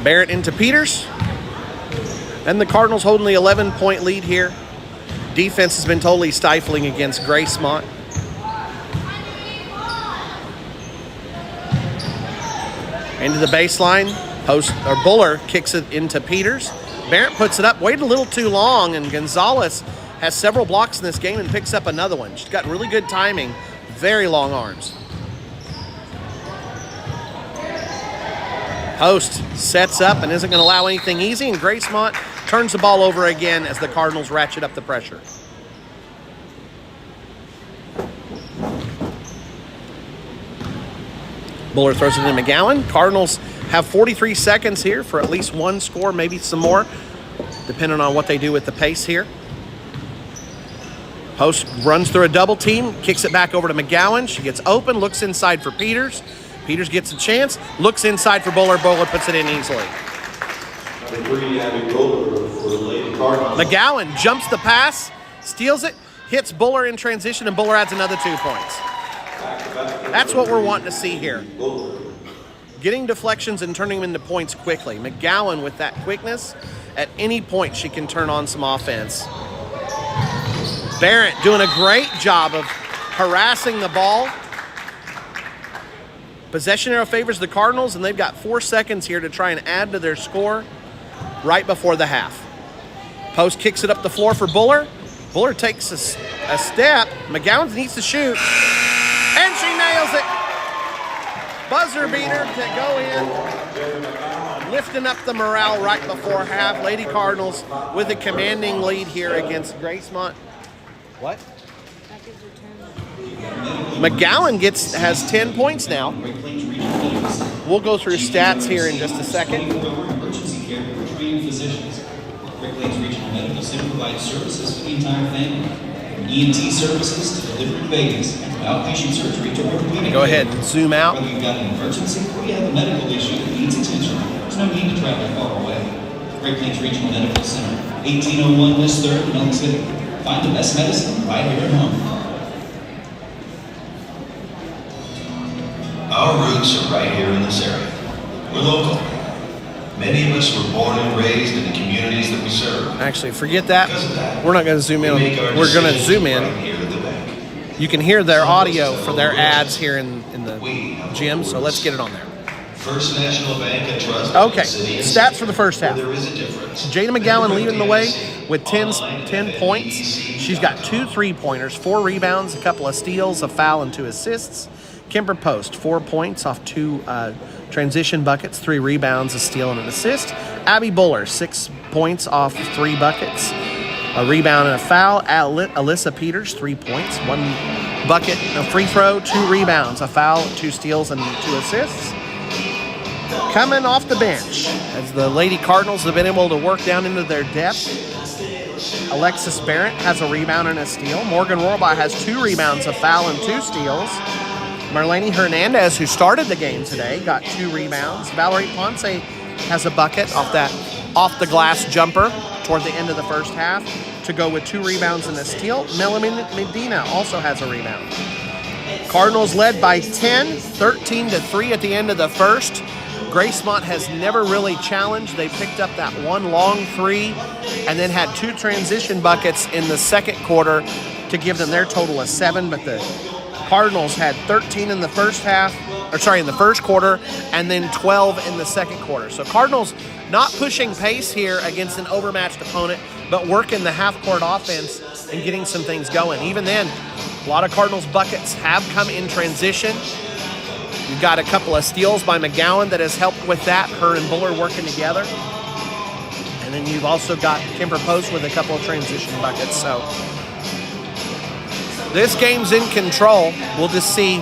Merritt into Peters. And the Cardinals holding the 11-point lead here. Defense has been totally stifling against Gracemont. Into the baseline. Buller kicks it into Peters. Merritt puts it up. Waited a little too long, and Gonzalez has several blocks in this game and picks up another one. She's got really good timing. Very long arms. Post sets up and isn't going to allow anything easy, and Gracemont turns the ball over again as the Cardinals ratchet up the pressure. Buller throws it to McGowan. Cardinals have 43 seconds here for at least one score, maybe some more, depending on what they do with the pace here. Post runs through a double team, kicks it back over to McGowan. She gets open, looks inside for Peters. Peters gets a chance, looks inside for Buller. Buller puts it in easily. McGowan jumps the pass, steals it, hits Buller in transition, and Buller adds another 2 points. That's what we're wanting to see here. Getting deflections and turning them into points quickly. McGowan with that quickness, at any point she can turn on some offense. Barrett doing a great job of harassing the ball. Possession arrow favors the Cardinals, and they've got 4 seconds here to try and add to their score right before the half. Post kicks it up the floor for Buller. Buller takes a step. McGowan needs to shoot, and she nails it. Buzzer beater to go in, lifting up the morale right before half. Lady Cardinals with a commanding lead here against Gracemont. What? McGowan has 10 points now. We'll go through stats here in just a second. Emergency care for trained physicians. Great Plains Regional Medical Center provides services for the entire family. From ENT services to delivery babies, from outpatient surgery to orthopedic. Go ahead and zoom out. Whether you've got an emergency or you have a medical issue that needs attention, there's no need to travel far away. Great Plains Regional Medical Center, 1801 West 3rd in Elk City. Find the best medicine right here at home. Our roots are right here in this area. We're local. Many of us were born and raised in the communities that we serve. Actually, forget that. We're not going to zoom in. We're going to zoom in. You can hear their audio for their ads here in the gym, so let's get it on there. First National Bank and Trust. Okay, stats for the first half. There is a difference. Jada McGowan leading the way with 10 points. She's got 2 3-pointers, 4 rebounds, a couple of steals, a foul, and 2 assists. Kimber Post, 4 points off 2 transition buckets, 3 rebounds, a steal, and an assist. Abby Buller, 6 points off 3 buckets, a rebound and a foul. Alyssa Peters, 3 points, 1 bucket, a free throw, 2 rebounds, a foul, 2 steals, and 2 assists. Coming off the bench, as the Lady Cardinals have been able to work down into their depth, Alexis Barrett has a rebound and a steal. Morgan Rohrbaugh has 2 rebounds, a foul, and 2 steals. Marlene Hernandez, who started the game today, got 2 rebounds. Valerie Ponce has a bucket off the glass jumper toward the end of the first half to go with 2 rebounds and a steal. Melanie Medina also has a rebound. Cardinals led by 10, 13-3 at the end of the first. Gracemont has never really challenged. They picked up that 1 long 3 and then had 2 transition buckets in the second quarter to give them their total of 7, but the Cardinals had 13 in the first quarter, and then 12 in the second quarter. So Cardinals not pushing pace here against an overmatched opponent, but working the half-court offense and getting some things going. Even then, a lot of Cardinals buckets have come in transition. You've got a couple of steals by McGowan that has helped with that, her and Buller working together. And then you've also got Kimber Post with a couple of transition buckets. So this game's in control. We'll just see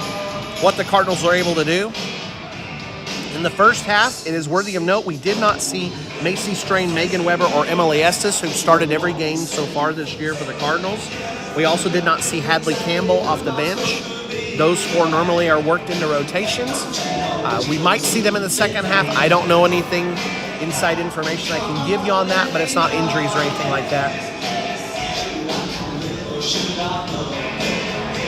what the Cardinals are able to do. In the first half, it is worthy of note, we did not see Macy Strain, Megan Weber, or Emily Estes, who've started every game so far this year for the Cardinals. We also did not see Hadley Campbell off the bench. Those 4 normally are worked into rotations. We might see them in the second half. I don't know anything, inside information I can give you on that, but it's not injuries or anything like that.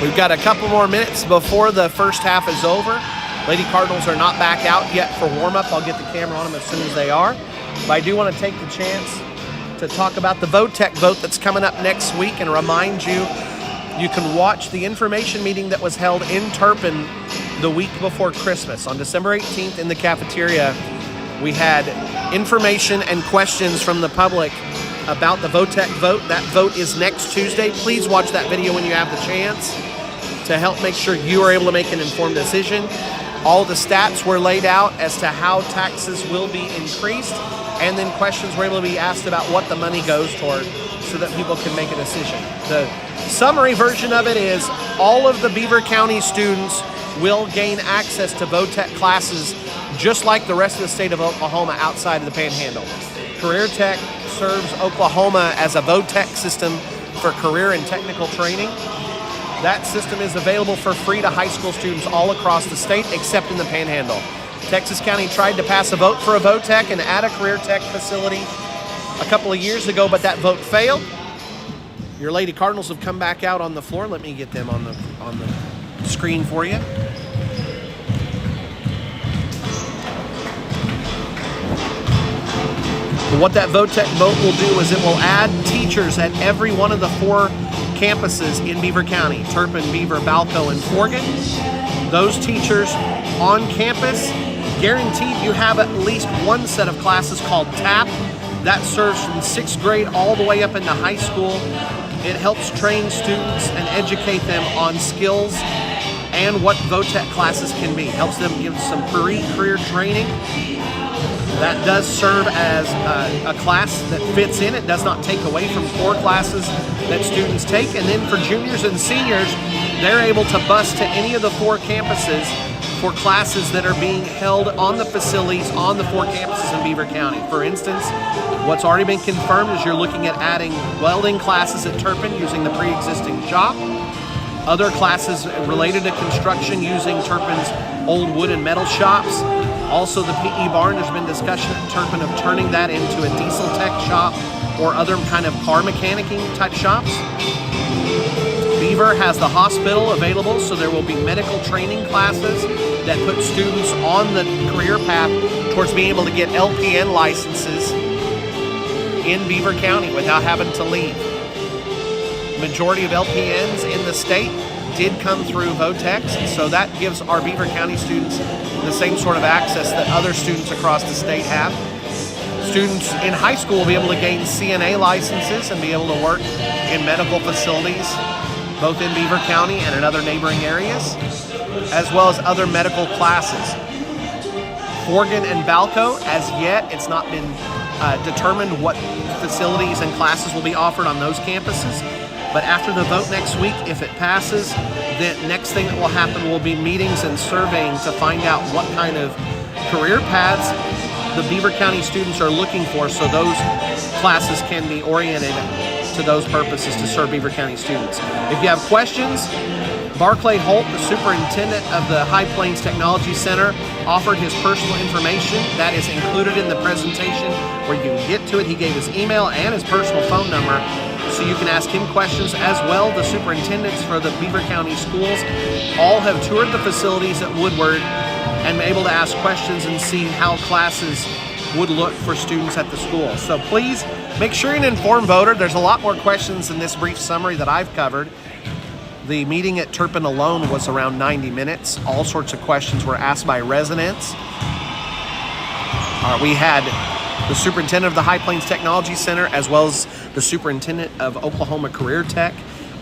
We've got a couple more minutes before the first half is over. Lady Cardinals are not back out yet for warm-up. I'll get the camera on them as soon as they are. But I do want to take the chance to talk about the Votech vote that's coming up next week and remind you, you can watch the information meeting that was held in Turpin the week before Christmas. On December 18th in the cafeteria, we had information and questions from the public about the Votech vote. That vote is next Tuesday. Please watch that video when you have the chance to help make sure you are able to make an informed decision. All the stats were laid out as to how taxes will be increased, and then questions were able to be asked about what the money goes toward so that people can make a decision. The summary version of it is all of the Beaver County students will gain access to Votech classes just like the rest of the state of Oklahoma outside of the Panhandle. Career Tech serves Oklahoma as a Votech system for career and technical training. That system is available for free to high school students all across the state except in the Panhandle. Texas County tried to pass a vote for a Votech and add a Career Tech facility a couple of years ago, but that vote failed. Your Lady Cardinals have come back out on the floor. Let me get them on the screen for you. What that Votech vote will do is it will add teachers at every one of the 4 campuses in Beaver County, Turpin, Beaver, Balco, and Forgan. Those teachers on campus, guaranteed you have at least one set of classes called TAP. That serves from 6th grade all the way up into high school. It helps train students and educate them on skills and what Votech classes can be. Helps them give some career training. That does serve as a class that fits in. It does not take away from core classes that students take. And then for juniors and seniors, they're able to bus to any of the 4 campuses for classes that are being held on the facilities on the 4 campuses in Beaver County. For instance, what's already been confirmed is you're looking at adding welding classes at Turpin using the pre-existing shop. Other classes related to construction using Turpin's old wood and metal shops. Also the PE barn, there's been discussion at Turpin of turning that into a diesel tech shop or other kind of car mechanicking type shops. Beaver has the hospital available, so there will be medical training classes that put students on the career path towards being able to get LPN licenses in Beaver County without having to leave. Majority of LPNs in the state did come through Votech, so that gives our Beaver County students the same sort of access that other students across the state have. Students in high school will be able to gain CNA licenses and be able to work in medical facilities, both in Beaver County and in other neighboring areas, as well as other medical classes. Forgan and Balco, as yet, it's not been determined what facilities and classes will be offered on those campuses. But after the vote next week, if it passes, the next thing that will happen will be meetings and surveying to find out what kind of career paths the Beaver County students are looking for, so those classes can be oriented to those purposes to serve Beaver County students. If you have questions, Barclay Holt, the superintendent of the High Plains Technology Center, offered his personal information. That is included in the presentation where you can get to it. He gave his email and his personal phone number, so you can ask him questions as well. The superintendents for the Beaver County schools all have toured the facilities at Woodward and been able to ask questions and see how classes would look for students at the school. So please make sure you're an informed voter. There's a lot more questions in this brief summary that I've covered. The meeting at Turpin alone was around 90 minutes. All sorts of questions were asked by residents. We had the superintendent of the High Plains Technology Center, as well as the superintendent of Oklahoma Career Tech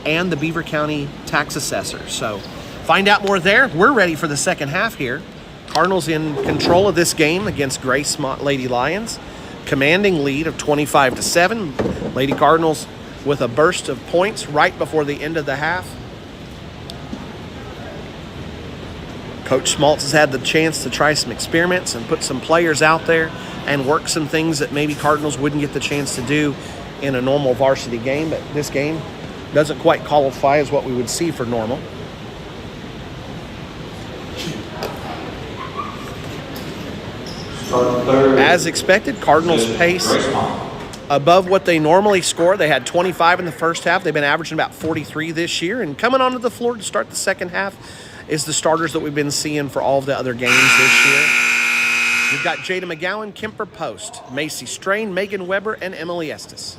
and the Beaver County tax assessor. So find out more there. We're ready for the second half here. Cardinals in control of this game against Gracemont Lady Lions. Commanding lead of 25-7. Lady Cardinals with a burst of points right before the end of the half. Coach Schmaltz has had the chance to try some experiments and put some players out there and work some things that maybe Cardinals wouldn't get the chance to do in a normal varsity game, but this game doesn't quite qualify as what we would see for normal. As expected, Cardinals pace above what they normally score. They had 25 in the first half. They've been averaging about 43 this year. And coming onto the floor to start the second half is the starters that we've been seeing for all of the other games this year. We've got Jada McGowan, Kemper Post, Macy Strain, Megan Weber, and Emily Estes.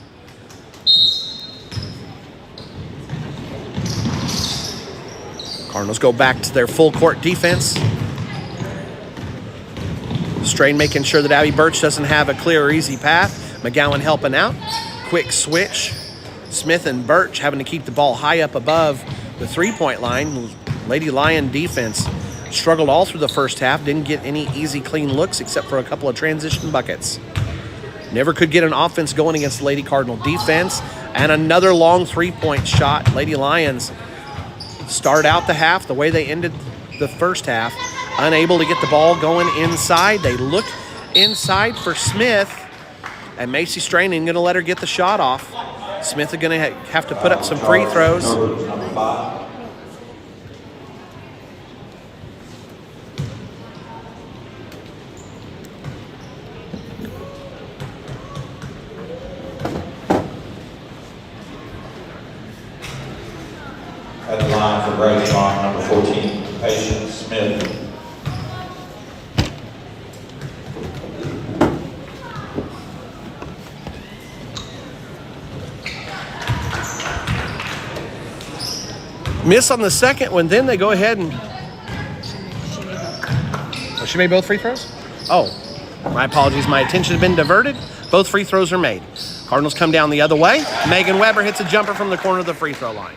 Cardinals go back to their full court defense. Strain making sure that Abby Birch doesn't have a clear or easy path. McGowan helping out. Quick switch. Smith and Birch having to keep the ball high up above the three-point line. Lady Lion defense struggled all through the first half. Didn't get any easy, clean looks except for a couple of transition buckets. Never could get an offense going against Lady Cardinal defense. And another long three-point shot. Lady Lions start out the half the way they ended the first half. Unable to get the ball going inside. They look inside for Smith. And Macy Strain ain't going to let her get the shot off. Smith is going to have to put up some free throws. At the line for Gracemont, number 14, Patience Smith. Miss on the second one, then they go ahead and... Oh, she made both free throws? Oh, my apologies. My attention had been diverted. Both free throws are made. Cardinals come down the other way. Megan Weber hits a jumper from the corner of the free throw line.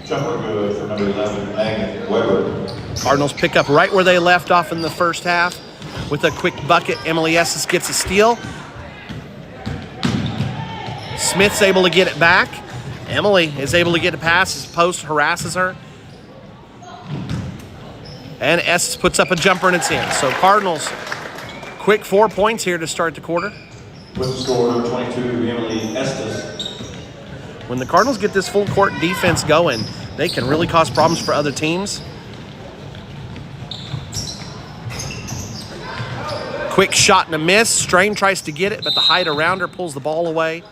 Jumper good for number 11, Megan Weber. Cardinals pick up right where they left off in the first half with a quick bucket. Emily Estes gets a steal. Smith's able to get it back. Emily is able to get a pass as Post harasses her. And Estes puts up a jumper and it's in. So Cardinals, quick 4 points here to start the quarter. With the score, number 22, Emily Estes. When the Cardinals get this full court defense going, they can really cause problems for other teams. Quick shot and a miss. Strain tries to get it, but the height around her pulls the ball away.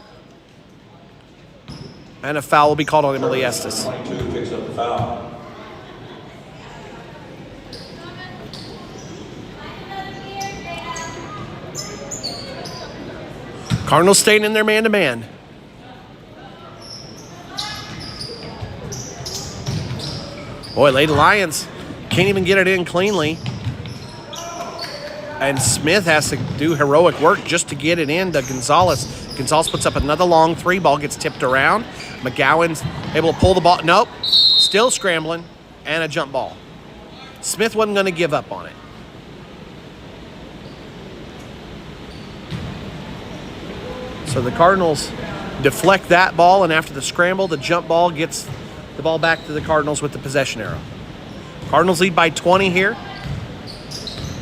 And a foul will be called on Emily Estes. 22 picks up the foul. Cardinals staying in their man-to-man. Boy, Lady Lions can't even get it in cleanly. And Smith has to do heroic work just to get it in to Gonzalez. Gonzalez puts up another long three. Ball gets tipped around. McGowan's able to pull the ball. Nope. Still scrambling. And a jump ball. Smith wasn't going to give up on it. So the Cardinals deflect that ball, and after the scramble, the jump ball gets the ball back to the Cardinals with the possession arrow. Cardinals lead by 20 here.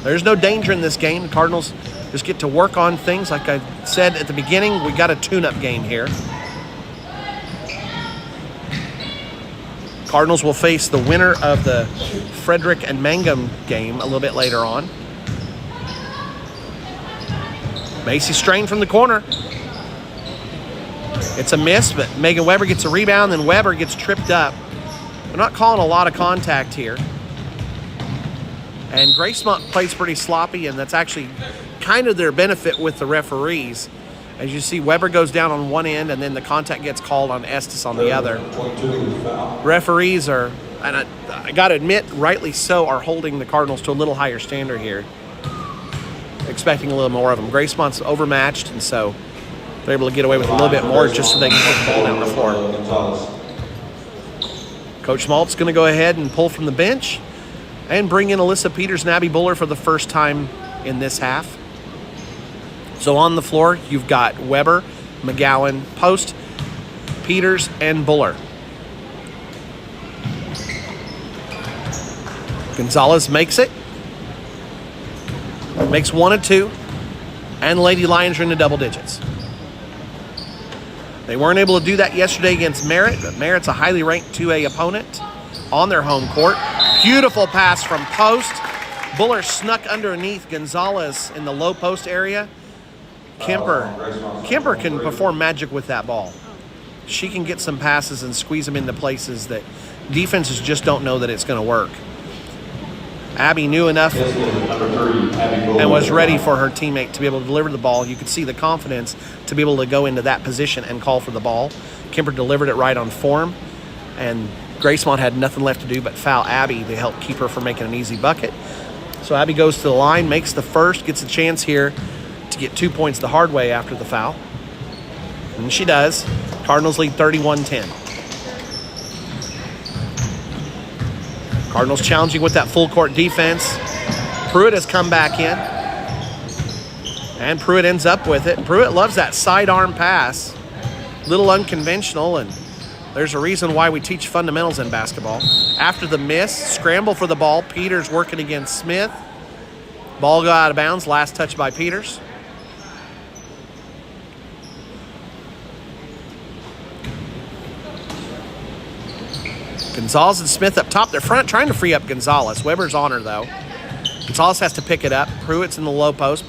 There's no danger in this game. The Cardinals just get to work on things. Like I said at the beginning, we got a tune-up game here. Cardinals will face the winner of the Frederick and Mangum game a little bit later on. Macy Strain from the corner. It's a miss, but Megan Weber gets a rebound, then Weber gets tripped up. They're not calling a lot of contact here. And Gracemont plays pretty sloppy, and that's actually kind of their benefit with the referees. As you see, Weber goes down on one end, and then the contact gets called on Estes on the other. Referees are, and I got to admit, rightly so, are holding the Cardinals to a little higher standard here. Expecting a little more of them. Gracemont's overmatched, and so they're able to get away with a little bit more just so they can put the ball down the floor. Coach Malt's going to go ahead and pull from the bench and bring in Alyssa Peters and Abby Buller for the first time in this half. So on the floor, you've got Weber, McGowan, Post, Peters, and Buller. Gonzalez makes it. Makes one of two. And the Lady Lions are in the double digits. They weren't able to do that yesterday against Merritt, but Merritt's a highly ranked 2A opponent on their home court. Beautiful pass from post. Buller snuck underneath Gonzalez in the low post area. Kemper can perform magic with that ball. She can get some passes and squeeze them into places that defenses just don't know that it's going to work. Abby knew enough and was ready for her teammate to be able to deliver the ball. You could see the confidence to be able to go into that position and call for the ball. Kemper delivered it right on form, and Gracemont had nothing left to do but foul Abby to help keep her from making an easy bucket. So Abby goes to the line, makes the first, gets a chance here to get 2 points the hard way after the foul. And she does. Cardinals lead 31-10. Cardinals challenging with that full court defense. Pruitt has come back in. And Pruitt ends up with it. Pruitt loves that sidearm pass. Little unconventional, and there's a reason why we teach fundamentals in basketball. After the miss, scramble for the ball. Peters working against Smith. Ball got out of bounds. Last touch by Peters. Gonzalez and Smith up top. They're trying to free up Gonzalez. Weber's on her, though. Gonzalez has to pick it up. Pruitt's in the low post.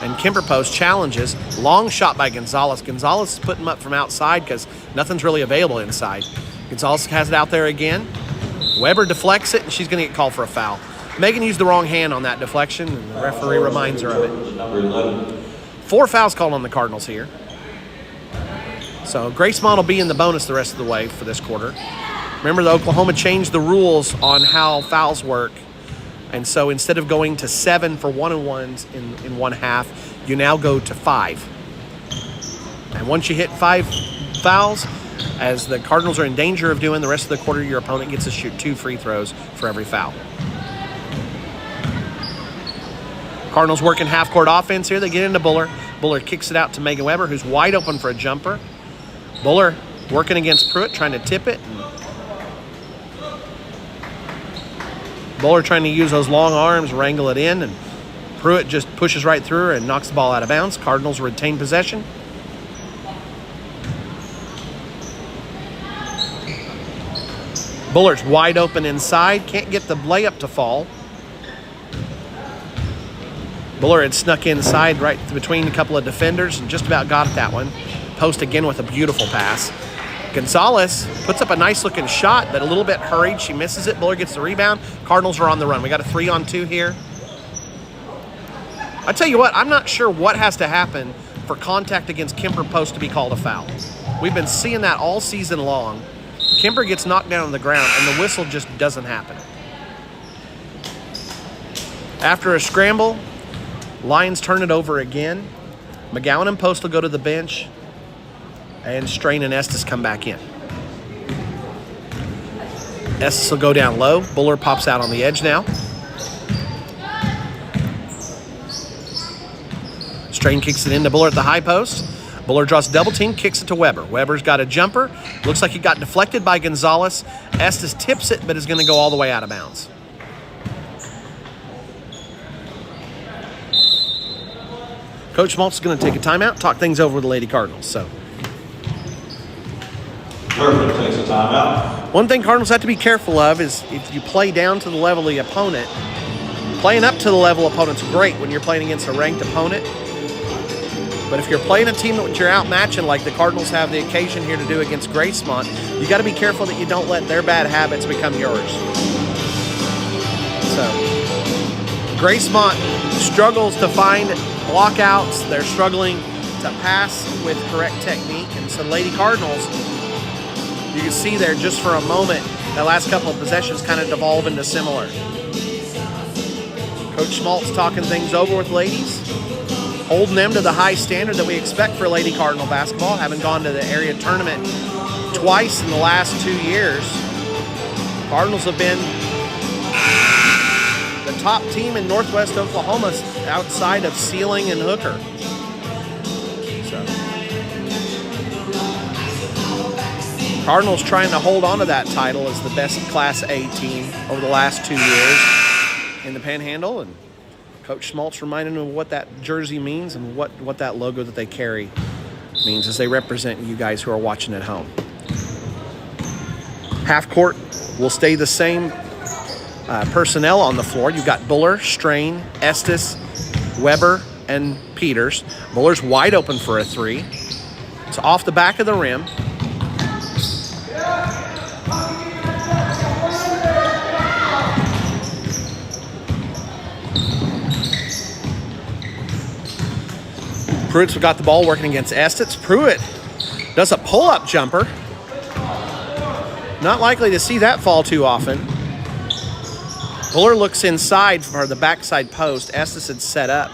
And Kemper post challenges. Long shot by Gonzalez. Gonzalez is putting him up from outside because nothing's really available inside. Gonzalez has it out there again. Weber deflects it, and she's going to get called for a foul. Megan used the wrong hand on that deflection, and the referee reminds her of it. Number 11. 4 fouls called on the Cardinals here. So Gracemont will be in the bonus the rest of the way for this quarter. Remember, the Oklahoma changed the rules on how fouls work. And so instead of going to 7 for one-on-ones in one half, you now go to 5. And once you hit 5 fouls, as the Cardinals are in danger of doing the rest of the quarter, your opponent gets to shoot 2 free throws for every foul. Cardinals working half-court offense here. They get into Buller. Buller kicks it out to Megan Weber, who's wide open for a jumper. Buller working against Pruitt, trying to tip it. Buller trying to use those long arms, wrangle it in, and Pruitt just pushes right through her and knocks the ball out of bounds. Cardinals retain possession. Buller's wide open inside, can't get the layup to fall. Buller had snuck inside right between a couple of defenders and just about got that one. Post again with a beautiful pass. Gonzalez puts up a nice-looking shot, but a little bit hurried. She misses it. Buller gets the rebound. Cardinals are on the run. We got a 3-on-2 here. I tell you what, I'm not sure what has to happen for contact against Kemper post to be called a foul. We've been seeing that all season long. Kemper gets knocked down on the ground, and the whistle just doesn't happen. After a scramble, Lions turn it over again. McGowan and Post will go to the bench. And Strain and Estes come back in. Estes will go down low. Buller pops out on the edge now. Strain kicks it into Buller at the high post. Buller draws double team, kicks it to Weber. Weber's got a jumper. Looks like he got deflected by Gonzalez. Estes tips it, but is going to go all the way out of bounds. Coach Schmaltz is going to take a timeout, talk things over with the Lady Cardinals. So, Turpin takes a timeout. one thing Cardinals have to be careful of is if you play down to the level of the opponent, playing up to the level of opponent's great when you're playing against a ranked opponent. But if you're playing a team that you're outmatching, like the Cardinals have the occasion here to do against Gracemont, you got to be careful that you don't let their bad habits become yours. So, Gracemont struggles to find blockouts. They're struggling to pass with correct technique. And so Lady Cardinals, you can see there just for a moment, that last couple of possessions kind of devolve into similar. Coach Schmaltz talking things over with ladies, holding them to the high standard that we expect for Lady Cardinal basketball, having gone to the area tournament twice in the last 2 years. Cardinals have been the top team in Northwest Oklahoma outside of Sealing and Hooker. So, Cardinals trying to hold on to that title as the best Class A team over the last 2 years in the Panhandle, and Coach Schmaltz reminding them of what that jersey means and what that logo that they carry means as they represent you guys who are watching at home. Half court will stay the same personnel on the floor. You've got Buller, Strain, Estes, Weber, and Peters. Buller's wide open for a three. It's off the back of the rim. Pruitt's got the ball working against Estes. Pruitt does a pull-up jumper. Not likely to see that fall too often. Buller looks inside for the backside post. Estes had set up.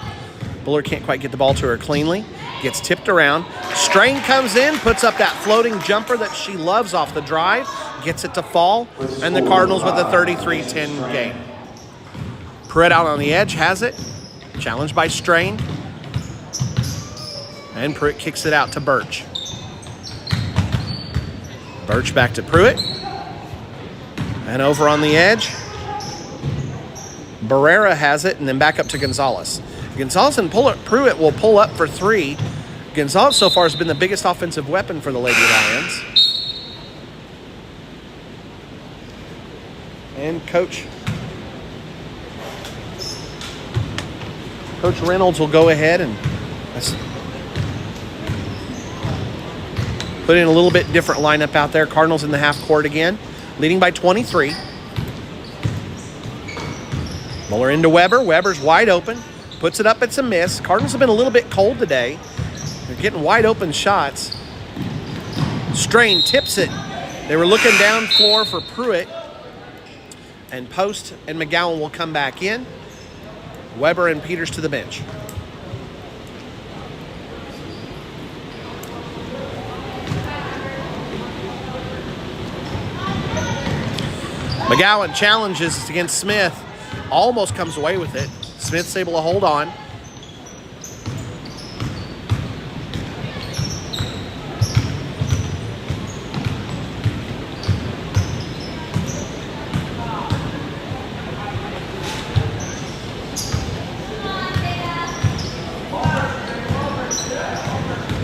Buller can't quite get the ball to her cleanly. Gets tipped around. Strain comes in, puts up that floating jumper that she loves off the drive. Gets it to fall. And the Cardinals with a 33-10 game. Pruitt out on the edge has it. Challenged by Strain. And Pruitt kicks it out to Birch. Birch back to Pruitt. And over on the edge, Barrera has it, and then back up to Gonzalez. Gonzalez and Pruitt will pull up for three. Gonzalez so far has been the biggest offensive weapon for the Lady Lions. And Coach Reynolds will go ahead and put in a little bit different lineup out there. Cardinals in the half court again, leading by 23. Buller into Weber. Weber's wide open. Puts it up. It's a miss. Cardinals have been a little bit cold today. They're getting wide open shots. Strain tips it. They were looking down floor for Pruitt. And Post and McGowan will come back in. Weber and Peters to the bench. McGowan challenges against Smith. Almost comes away with it. Smith's able to hold on.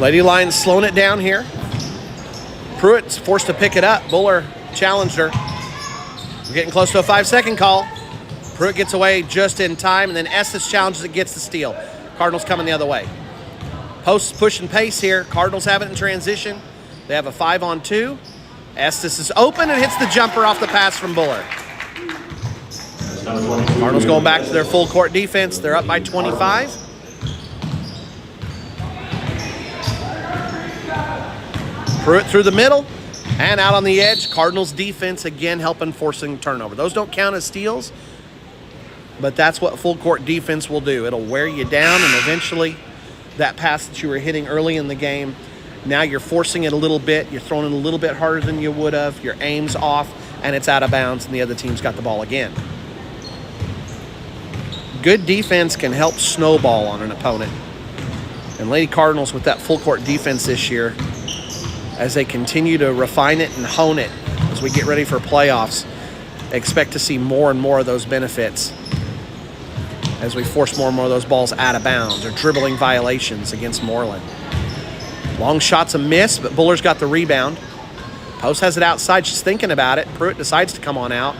Lady Lions slowing it down here. Pruitt's forced to pick it up. Buller challenged her. We're getting close to a 5-second call. Pruitt gets away just in time, and then Estes challenges it, gets the steal. Cardinals coming the other way. Posts push and pace here. Cardinals have it in transition. They have a 5-on-2. Estes is open and hits the jumper off the pass from Buller. Cardinals going back to their full court defense. They're up by 25. Pruitt through the middle and out on the edge. Cardinals defense again helping forcing turnover. Those don't count as steals, but that's what full court defense will do. It'll wear you down, and eventually that pass that you were hitting early in the game, now you're forcing it a little bit. You're throwing it a little bit harder than you would have. Your aim's off, and it's out of bounds, and the other team's got the ball again. Good defense can help snowball on an opponent. And Lady Cardinals with that full court defense this year, as they continue to refine it and hone it as we get ready for playoffs, expect to see more and more of those benefits as we force more and more of those balls out of bounds or dribbling violations against Moreland. Long shot's a miss, but Buller's got the rebound. Post has it outside. She's thinking about it. Pruitt decides to come on out.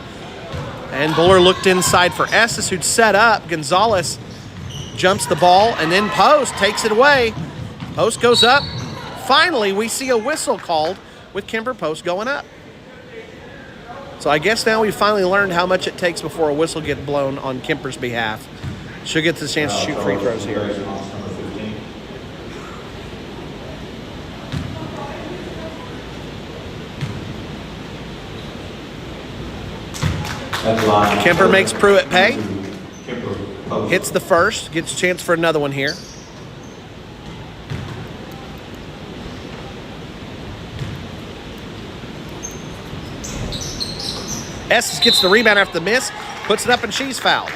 And Buller looked inside for Estes, who'd set up. Gonzalez jumps the ball, and then Post takes it away. Post goes up. Finally, we see a whistle called with Kimber Post going up. So I guess now we've finally learned how much it takes before a whistle gets blown on Kemper's behalf. She'll get the chance to shoot free throws here. Kemper makes Pruitt pay. Hits the first, gets a chance for another one here. Estes gets the rebound after the miss, puts it up, and she's fouled.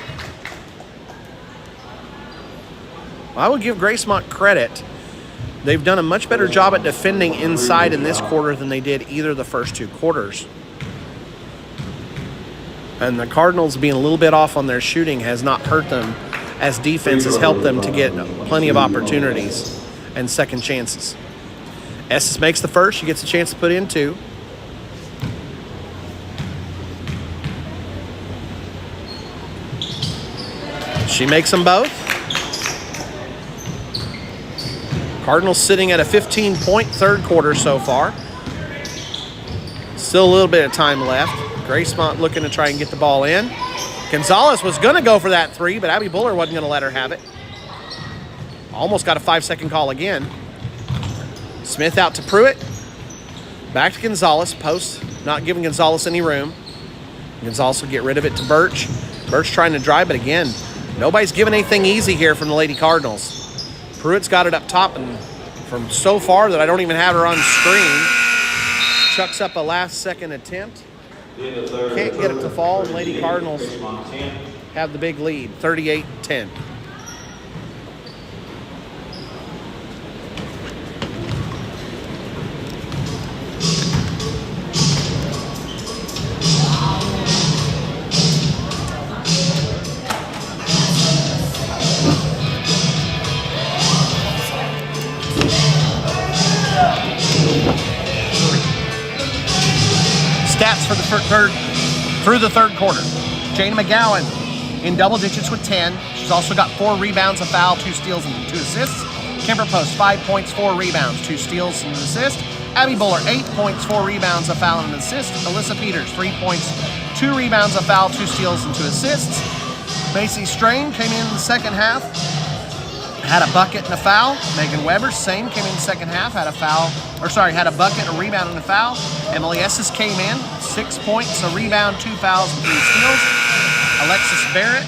I would give Gracemont credit. They've done a much better job at defending inside in this quarter than they did either of the first two quarters. And the Cardinals being a little bit off on their shooting has not hurt them as defense has helped them to get plenty of opportunities and second chances. Estes makes the first. She gets a chance to put in 2. She makes them both. Cardinals sitting at a 15-point third quarter so far. Still a little bit of time left. Gracemont looking to try and get the ball in. Gonzalez was going to go for that 3, but Abby Buller wasn't going to let her have it. Almost got a 5-second call again. Smith out to Pruitt. Back to Gonzalez. Post, not giving Gonzalez any room. Gonzalez will get rid of it to Birch. Birch trying to drive, but again, nobody's giving anything easy here from the Lady Cardinals. Pruitt's got it up top, and from so far that I don't even have her on screen, chucks up a last-second attempt. Can't get it to fall, and Lady Cardinals have the big lead, 38-10. Stats for through the third quarter. Jana McGowan in double digits with 10. She's also got 4 rebounds, a foul, 2 steals, and 2 assists. Kimber Post, 5 points, 4 rebounds, 2 steals, and an assist. Abby Buller, 8 points, 4 rebounds, a foul, and an assist. Alyssa Peters, 3 points, 2 rebounds, a foul, 2 steals, and 2 assists. Macy Strain came in the second half, had a bucket and a foul. Megan Weber, same, came in the second half, had a bucket, a rebound, and a foul. Emily Estes came in, 6 points, a rebound, 2 fouls, and 3 steals. Alexis Barrett,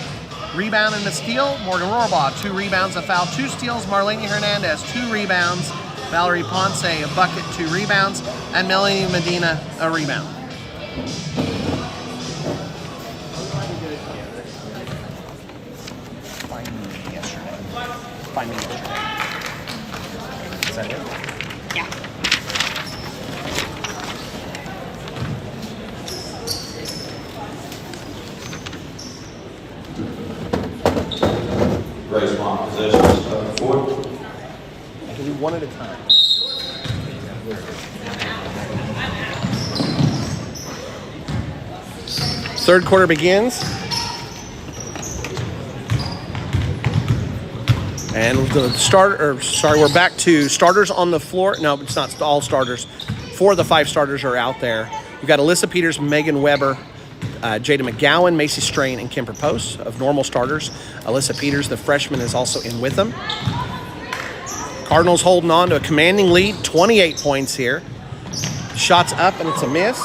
rebound and a steal. Morgan Rohrbaugh, 2 rebounds, a foul, 2 steals. Marlene Hernandez, 2 rebounds. Valerie Ponce, a bucket, 2 rebounds. And Melanie Medina, a rebound. Find me yesterday. Is that it? Yeah. Gracemont possessions, 4. I can do one at a time. Third quarter begins. And we're back to starters on the floor. No, it's not all starters. 4 of the 5 starters are out there. You've got Alyssa Peters, Megan Weber, Jada McGowan, Macy Strain, and Kimber Post of normal starters. Alyssa Peters, the freshman, is also in with them. Cardinals holding on to a commanding lead, 28 points here. Shots up, and it's a miss.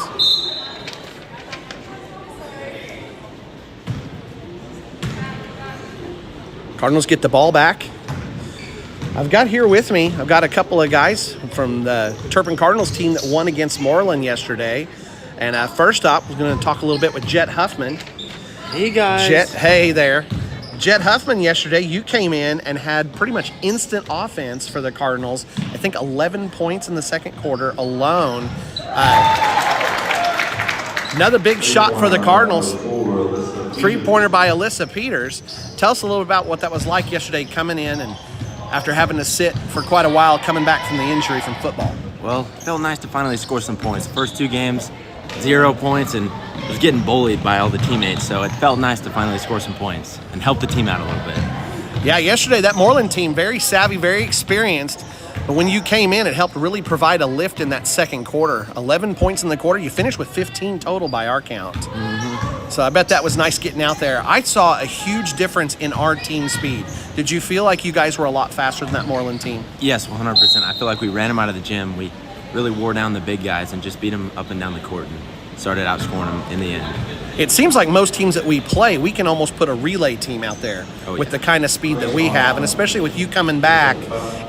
Cardinals get the ball back. I've got here with me, I've got a couple of guys from the Turpin Cardinals team that won against Moreland yesterday. And first up, we're going to talk a little bit with Jet Huffman. Hey, guys. Jet, hey there. Jet Huffman, yesterday, you came in and had pretty much instant offense for the Cardinals. I think 11 points in the second quarter alone. Another big shot for the Cardinals. 3-pointer by Alyssa Peters. Tell us a little about what that was like yesterday coming in and after having to sit for quite a while coming back from the injury from football. Well, it felt nice to finally score some points. The first 2 games, 0 points, and was getting bullied by all the teammates, so it felt nice to finally score some points and help the team out a little bit. Yeah, yesterday that Moreland team, very savvy, very experienced, but when you came in, it helped really provide a lift in that second quarter. 11 points in the quarter. You finished with 15 total by our count. So I bet that was nice getting out there. I saw a huge difference in our team speed. Did you feel like you guys were a lot faster than that Moreland team? Yes, 100%. I feel like we ran them out of the gym. We really wore down the big guys and just beat them up and down the court and started outscoring them in the end. It seems like most teams that we play, we can almost put a relay team out there with the kind of speed that we have, and especially with you coming back,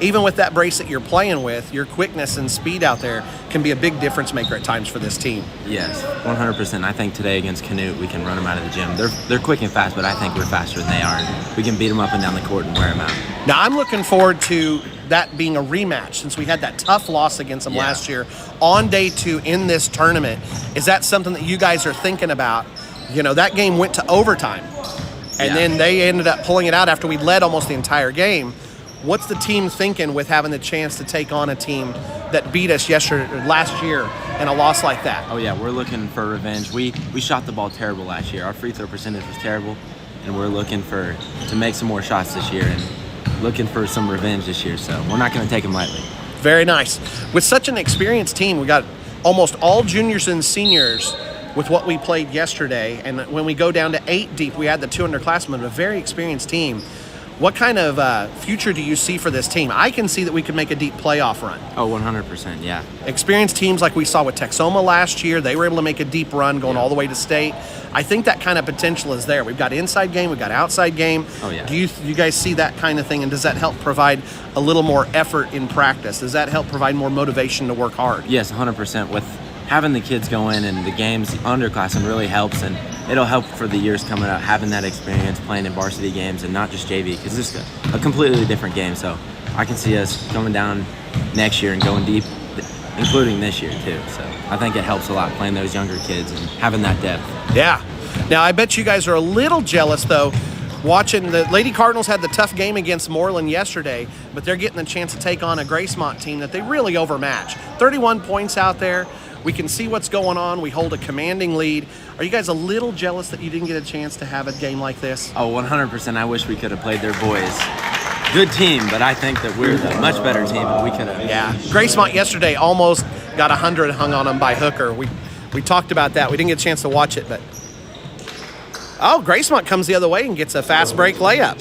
even with that brace that you're playing with, your quickness and speed out there can be a big difference maker at times for this team. Yes, 100%. I think today against Canute, we can run them out of the gym. They're quick and fast, but I think we're faster than they are. And we can beat them up and down the court and wear them out. Now, I'm looking forward to that being a rematch since we had that tough loss against them last year on day 2 in this tournament. Is that something that you guys are thinking about? You know, that game went to overtime. And then they ended up pulling it out after we led almost the entire game. What's the team thinking with having the chance to take on a team that beat us last year in a loss like that? Oh yeah, we're looking for revenge. We shot the ball terrible last year. Our free throw percentage was terrible, and we're looking to make some more shots this year and looking for some revenge this year. So we're not going to take them lightly. Very nice. With such an experienced team, we got almost all juniors and seniors with what we played yesterday. And when we go down to 8 deep, we had the 2 underclassmen, a very experienced team. What kind of future do you see for this team? I can see that we could make a deep playoff run. Oh, 100%, yeah. Experienced teams like we saw with Texoma last year, they were able to make a deep run going all the way to state. I think that kind of potential is there. We've got inside game, we've got outside game. Oh, yeah. Do you guys see that kind of thing, and does that help provide a little more effort in practice? Does that help provide more motivation to work hard? Yes, 100%. With having the kids go in and the games underclassmen really helps, and it'll help for the years coming up, having that experience playing in varsity games and not just JV, because it's a completely different game. So I can see us coming down next year and going deep, including this year too. So I think it helps a lot playing those younger kids and having that depth. Yeah. Now I bet you guys are a little jealous though, watching the Lady Cardinals had the tough game against Moreland yesterday, but they're getting the chance to take on a Gracemont team that they really overmatch. 31 points out there. We can see what's going on. We hold a commanding lead. Are you guys a little jealous that you didn't get a chance to have a game like this? Oh, 100%. I wish we could have played their boys. Good team, but I think that we're the much better team, and we could have. Yeah. Gracemont yesterday almost got 100 hung on them by Hooker. We talked about that. We didn't get a chance to watch it, but Gracemont comes the other way and gets a fast break layup.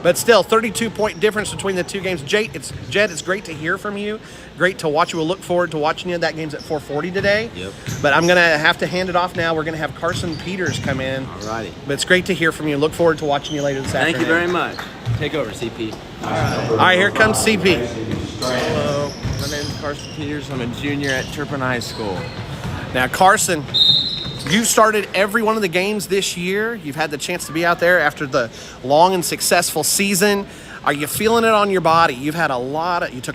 But still, 32-point difference between the two games. Jed, it's great to hear from you. Great to watch you. We'll look forward to watching you. That game's at 4:40 today. Yep. But I'm going to have to hand it off now. We're going to have Carson Peters come in. Alrighty. But it's great to hear from you. Look forward to watching you later this afternoon. Thank you very much. Take over, CP. All right, here comes CP. Hello, my name is Carson Peters. I'm a junior at Turpin High School. Now, Carson, you've started every one of the games this year. You've had the chance to be out there after the long and successful season. Are you feeling it on your body? You took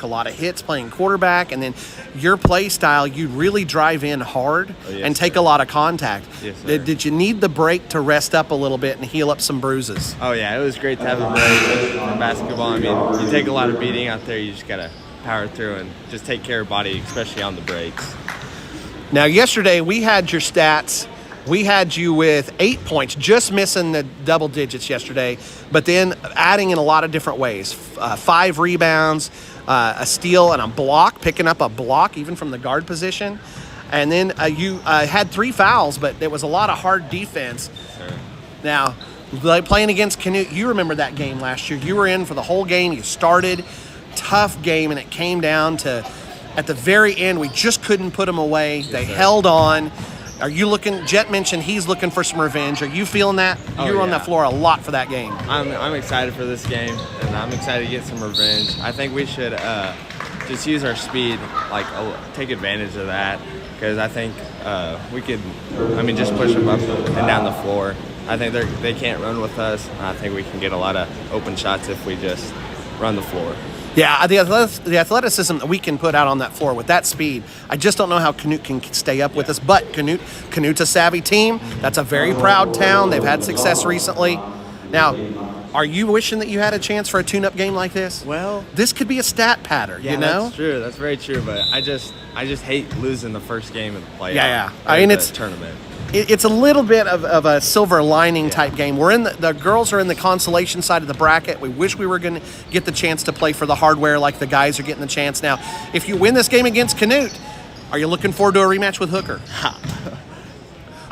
a lot of hits playing quarterback, and then your play style, you really drive in hard and take a lot of contact. Yes, sir. Did you need the break to rest up a little bit and heal up some bruises? Oh yeah, it was great to have a break for basketball. I mean, you take a lot of beating out there. You just gotta power through and just take care of body, especially on the breaks. Now, yesterday we had your stats. We had you with 8 points, just missing the double digits yesterday, but then adding in a lot of different ways. 5 rebounds, a steal, and a block, picking up a block even from the guard position. And then you had 3 fouls, but there was a lot of hard defense. Sure. Now, playing against Canute, you remember that game last year. You were in for the whole game. You started. Tough game, and it came down to, at the very end, we just couldn't put them away. Yes, they sir. held on. Are you looking? Jet mentioned he's looking for some revenge. Are you feeling that? Oh, You were on yeah. that floor a lot for that game. I'm excited for this game, and I'm excited to get some revenge. I think we should just use our speed, take advantage of that, because I think we could, just push them up and down the floor. I think they can't run with us. I think we can get a lot of open shots if we just run the floor. Yeah, the athleticism that we can put out on that floor with that speed, I just don't know how Canute can stay up with us. But Canute's a savvy team. That's a very proud town. They've had success recently. Now, are you wishing that you had a chance for a tune-up game like this? Well, This could be a stat pattern, yeah, you know? that's true. That's very true. But I just hate losing the first game of the playoff. Yeah. or I mean, the it's tournament. It's a little bit of a silver lining type game. We're in the girls are in the consolation side of the bracket. We wish we were going to get the chance to play for the hardware like the guys are getting the chance now. If you win this game against Canute, are you looking forward to a rematch with Hooker?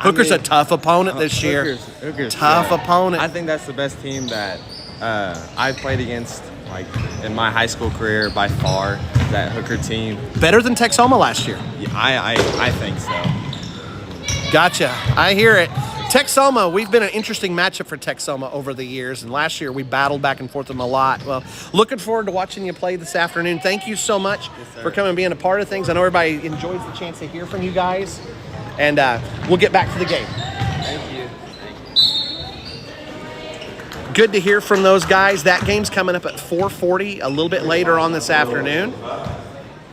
Hooker's a tough opponent this year. Hooker's Tough good. opponent. I think that's the best team that I've played against, in my high school career by far. That Hooker team. Better than Texoma last year. Yeah, I think so. Gotcha. I hear it. Texoma, we've been an interesting matchup for Texoma over the years, and last year we battled back and forth with them a lot. Well, looking forward to watching you play this afternoon. Thank you so much for coming and being a part of things. I know everybody enjoys the chance to hear from you guys, and we'll get back to the game. Thank you. Good to hear from those guys. That game's coming up at 4:40, a little bit later on this afternoon.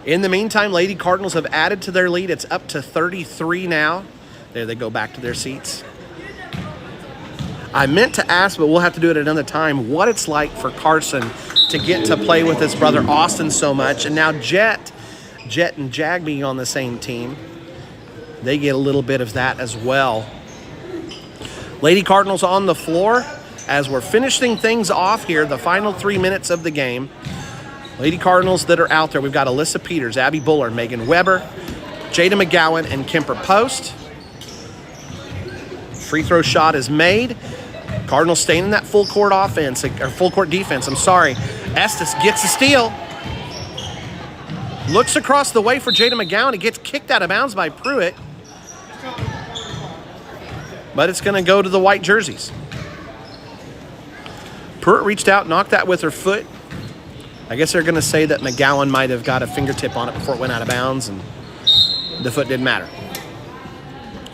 In the meantime, Lady Cardinals have added to their lead. It's up to 33 now. There they go back to their seats. I meant to ask, but we'll have to do it another time, what it's like for Carson to get to play with his brother Austin so much. And now Jet and Jag being on the same team, they get a little bit of that as well. Lady Cardinals on the floor as we're finishing things off here, the final 3 minutes of the game. Lady Cardinals that are out there, we've got Alyssa Peters, Abby Buller, Megan Weber, Jada McGowan, and Kemper Post. Free throw shot is made. Cardinals staying in that full court offense, or full court defense, I'm sorry. Estes gets a steal. Looks across the way for Jada McGowan. He gets kicked out of bounds by Pruitt. But it's going to go to the white jerseys. Pruitt reached out, knocked that with her foot. I guess they're going to say that McGowan might have got a fingertip on it before it went out of bounds, and the foot didn't matter.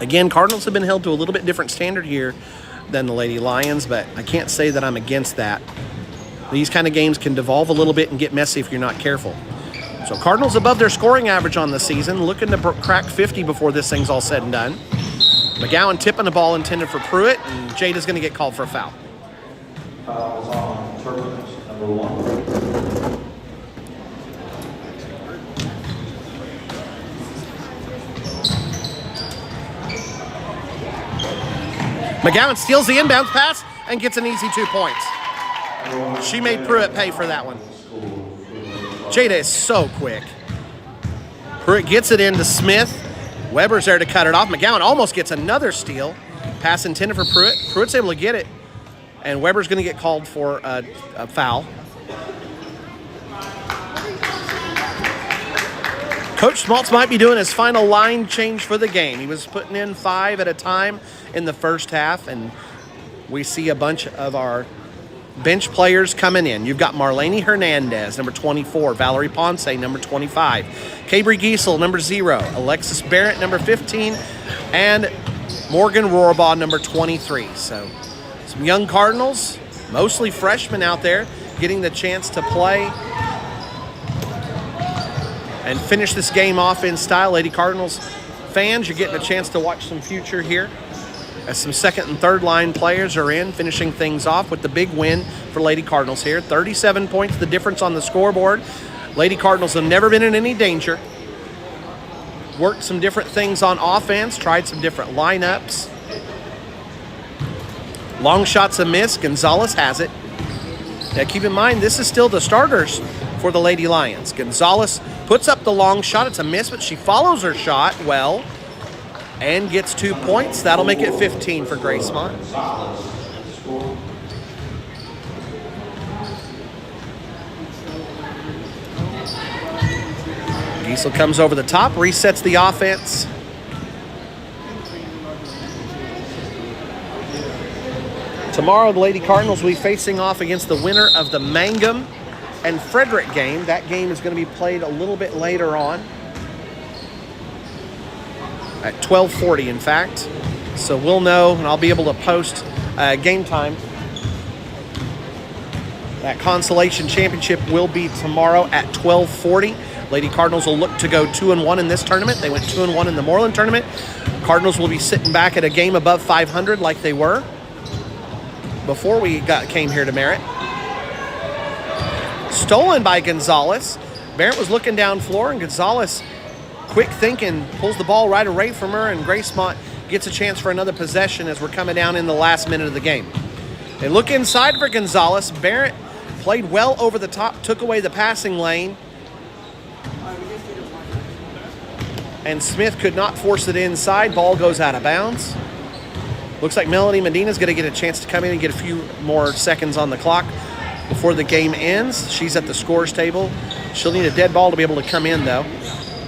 Again, Cardinals have been held to a little bit different standard here than the Lady Lions, but I can't say that I'm against that. These kind of games can devolve a little bit and get messy if you're not careful. So Cardinals above their scoring average on the season, looking to crack 50 before this thing's all said and done. McGowan tipping the ball intended for Pruitt, and Jada's going to get called for a foul. Fouls on Turpin, number 1. McGowan steals the inbounds pass and gets an easy 2 points. She made Pruitt pay for that one. Jada is so quick. Pruitt gets it into Smith. Weber's there to cut it off. McGowan almost gets another steal. Pass intended for Pruitt. Pruitt's able to get it. And Weber's going to get called for a foul. Coach Schmaltz might be doing his final line change for the game. He was putting in 5 at a time in the first half, and we see a bunch of our bench players coming in. You've got Marlene Hernandez, number 24, Valerie Ponce, number 25, Cabri Giesel, number 0, Alexis Barrett, number 15, and Morgan Rohrbaugh, number 23. So some young Cardinals, mostly freshmen out there, getting the chance to play and finish this game off in style. Lady Cardinals fans, you're getting a chance to watch some future here as some second and third line players are in, finishing things off with the big win for Lady Cardinals here. 37 points, the difference on the scoreboard. Lady Cardinals have never been in any danger. Worked some different things on offense, tried some different lineups. Long shots a miss. Gonzalez has it. Now keep in mind, this is still the starters for the Lady Lions. Gonzalez puts up the long shot. It's a miss, but she follows her shot well and gets 2 points. That'll make it 15 for Gracemont. Giesel comes over the top, resets the offense. Tomorrow, the Lady Cardinals will be facing off against the winner of the Mangum and Frederick game. That game is going to be played a little bit later on, at 12:40, in fact. So we'll know, and I'll be able to post game time. That consolation championship will be tomorrow at 12:40. Lady Cardinals will look to go 2-1 in this tournament. They went 2-1 in the Moreland tournament. Cardinals will be sitting back at a game above 500 like they were before we came here to Merritt. Stolen by Gonzalez. Barrett was looking down floor, and Gonzalez, quick thinking, pulls the ball right away from her, and Gracemont gets a chance for another possession as we're coming down in the last minute of the game. They look inside for Gonzalez. Barrett played well over the top, took away the passing lane, and Smith could not force it inside. Ball goes out of bounds. Looks like Melanie Medina's going to get a chance to come in and get a few more seconds on the clock before the game ends. She's at the scores table. She'll need a dead ball to be able to come in, though.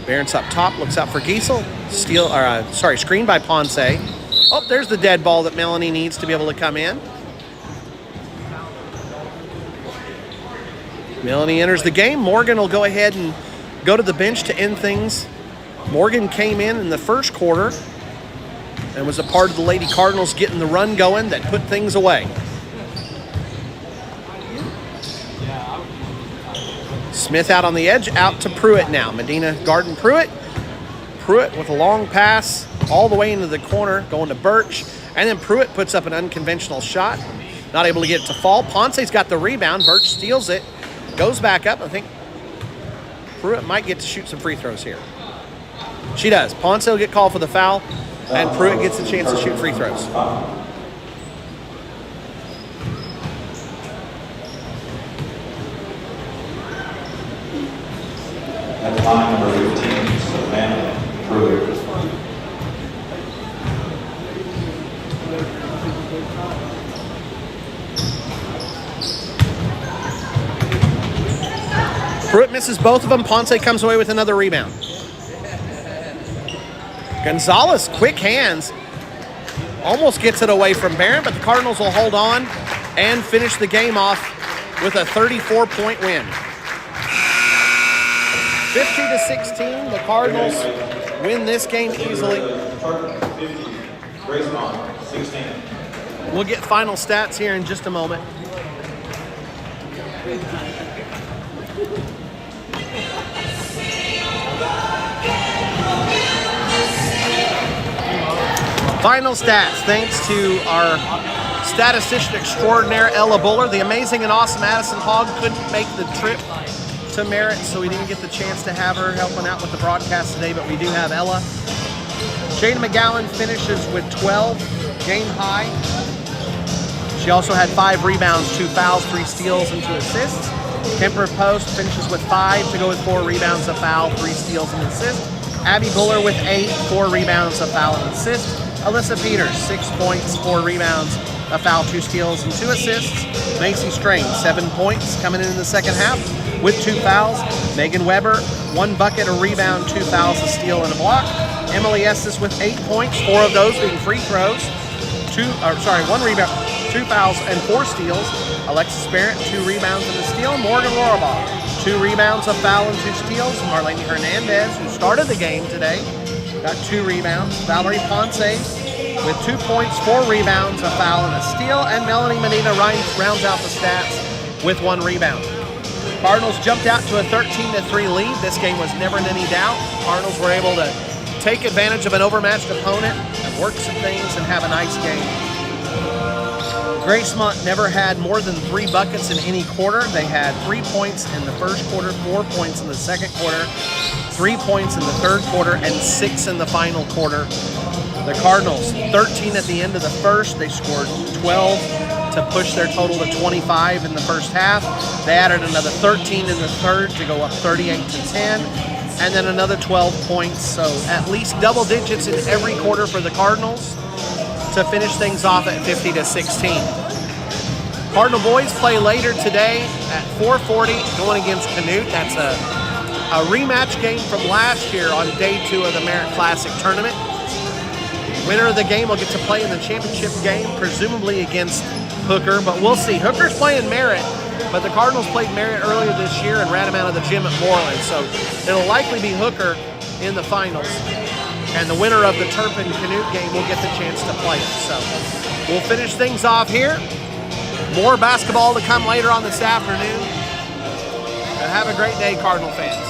Barrett's up top, looks out for Giesel. Screen by Ponce. Oh, there's the dead ball that Melanie needs to be able to come in. Melanie enters the game. Morgan will go ahead and go to the bench to end things. Morgan came in the first quarter and was a part of the Lady Cardinals getting the run going that put things away. Smith out on the edge, out to Pruitt now. Medina guarding Pruitt. Pruitt with a long pass all the way into the corner, going to Birch. And then Pruitt puts up an unconventional shot. Not able to get it to fall. Ponce's got the rebound. Birch steals it. Goes back up. I think Pruitt might get to shoot some free throws here. She does. Ponce will get called for the foul. And Pruitt gets a chance to shoot free throws. At line number 15, Savannah Pruitt. Pruitt misses both of them. Ponce comes away with another rebound. Gonzalez, quick hands, almost gets it away from Barron, but the Cardinals will hold on and finish the game off with a 34-point win. 50-16, the Cardinals win this game easily. Turpin, 50. Gracemont, 16. We'll get final stats here in just a moment. Final stats, thanks to our statistician extraordinaire, Ella Buller. The amazing and awesome Addison Hogg couldn't make the trip to Merritt, so we didn't get the chance to have her helping out with the broadcast today, but we do have Ella. Jada McGowan finishes with 12, game high. She also had 5 rebounds, 2 fouls, 3 steals, and 2 assists. Kemper Post finishes with 5 to go with 4 rebounds, a foul, 3 steals, and an assist. Abby Buller with 8, 4 rebounds, a foul, and an assist. Alyssa Peters, 6 points, 4 rebounds, a foul, 2 steals, and 2 assists. Macy Strain, 7 points coming in the second half with 2 fouls. Megan Weber, 1 bucket, a rebound, 2 fouls, a steal, and a block. Emily Estes with 8 points, 4 of those being free throws. 1 rebound, 2 fouls, and 4 steals. Alexis Barrett, 2 rebounds and a steal. Morgan Rohrabaugh, 2 rebounds, a foul, and 2 steals. Marlene Hernandez, who started the game today, got 2 rebounds. Valerie Ponce with 2 points, 4 rebounds, a foul, and a steal. And Melanie Medina rounds out the stats with 1 rebound. Cardinals jumped out to a 13-3 lead. This game was never in any doubt. Cardinals were able to take advantage of an overmatched opponent and work some things and have a nice game. Gracemont never had more than 3 buckets in any quarter. They had 3 points in the first quarter, 4 points in the second quarter, 3 points in the third quarter, and 6 in the final quarter. The Cardinals, 13 at the end of the first. They scored 12 to push their total to 25 in the first half. They added another 13 in the third to go up 38-10, and then another 12 points. So at least double digits in every quarter for the Cardinals to finish things off at 50-16. Cardinal boys play later today at 4:40 going against Canute. That's a rematch game from last year on day 2 of the Merritt Classic tournament. Winner of the game will get to play in the championship game, presumably against Hooker, but we'll see. Hooker's playing Merritt, but the Cardinals played Merritt earlier this year and ran him out of the gym at Moreland, so it'll likely be Hooker in the finals. And the winner of the Turpin Canute game will get the chance to play it. So we'll finish things off here. More basketball to come later on this afternoon. And have a great day, Cardinal fans.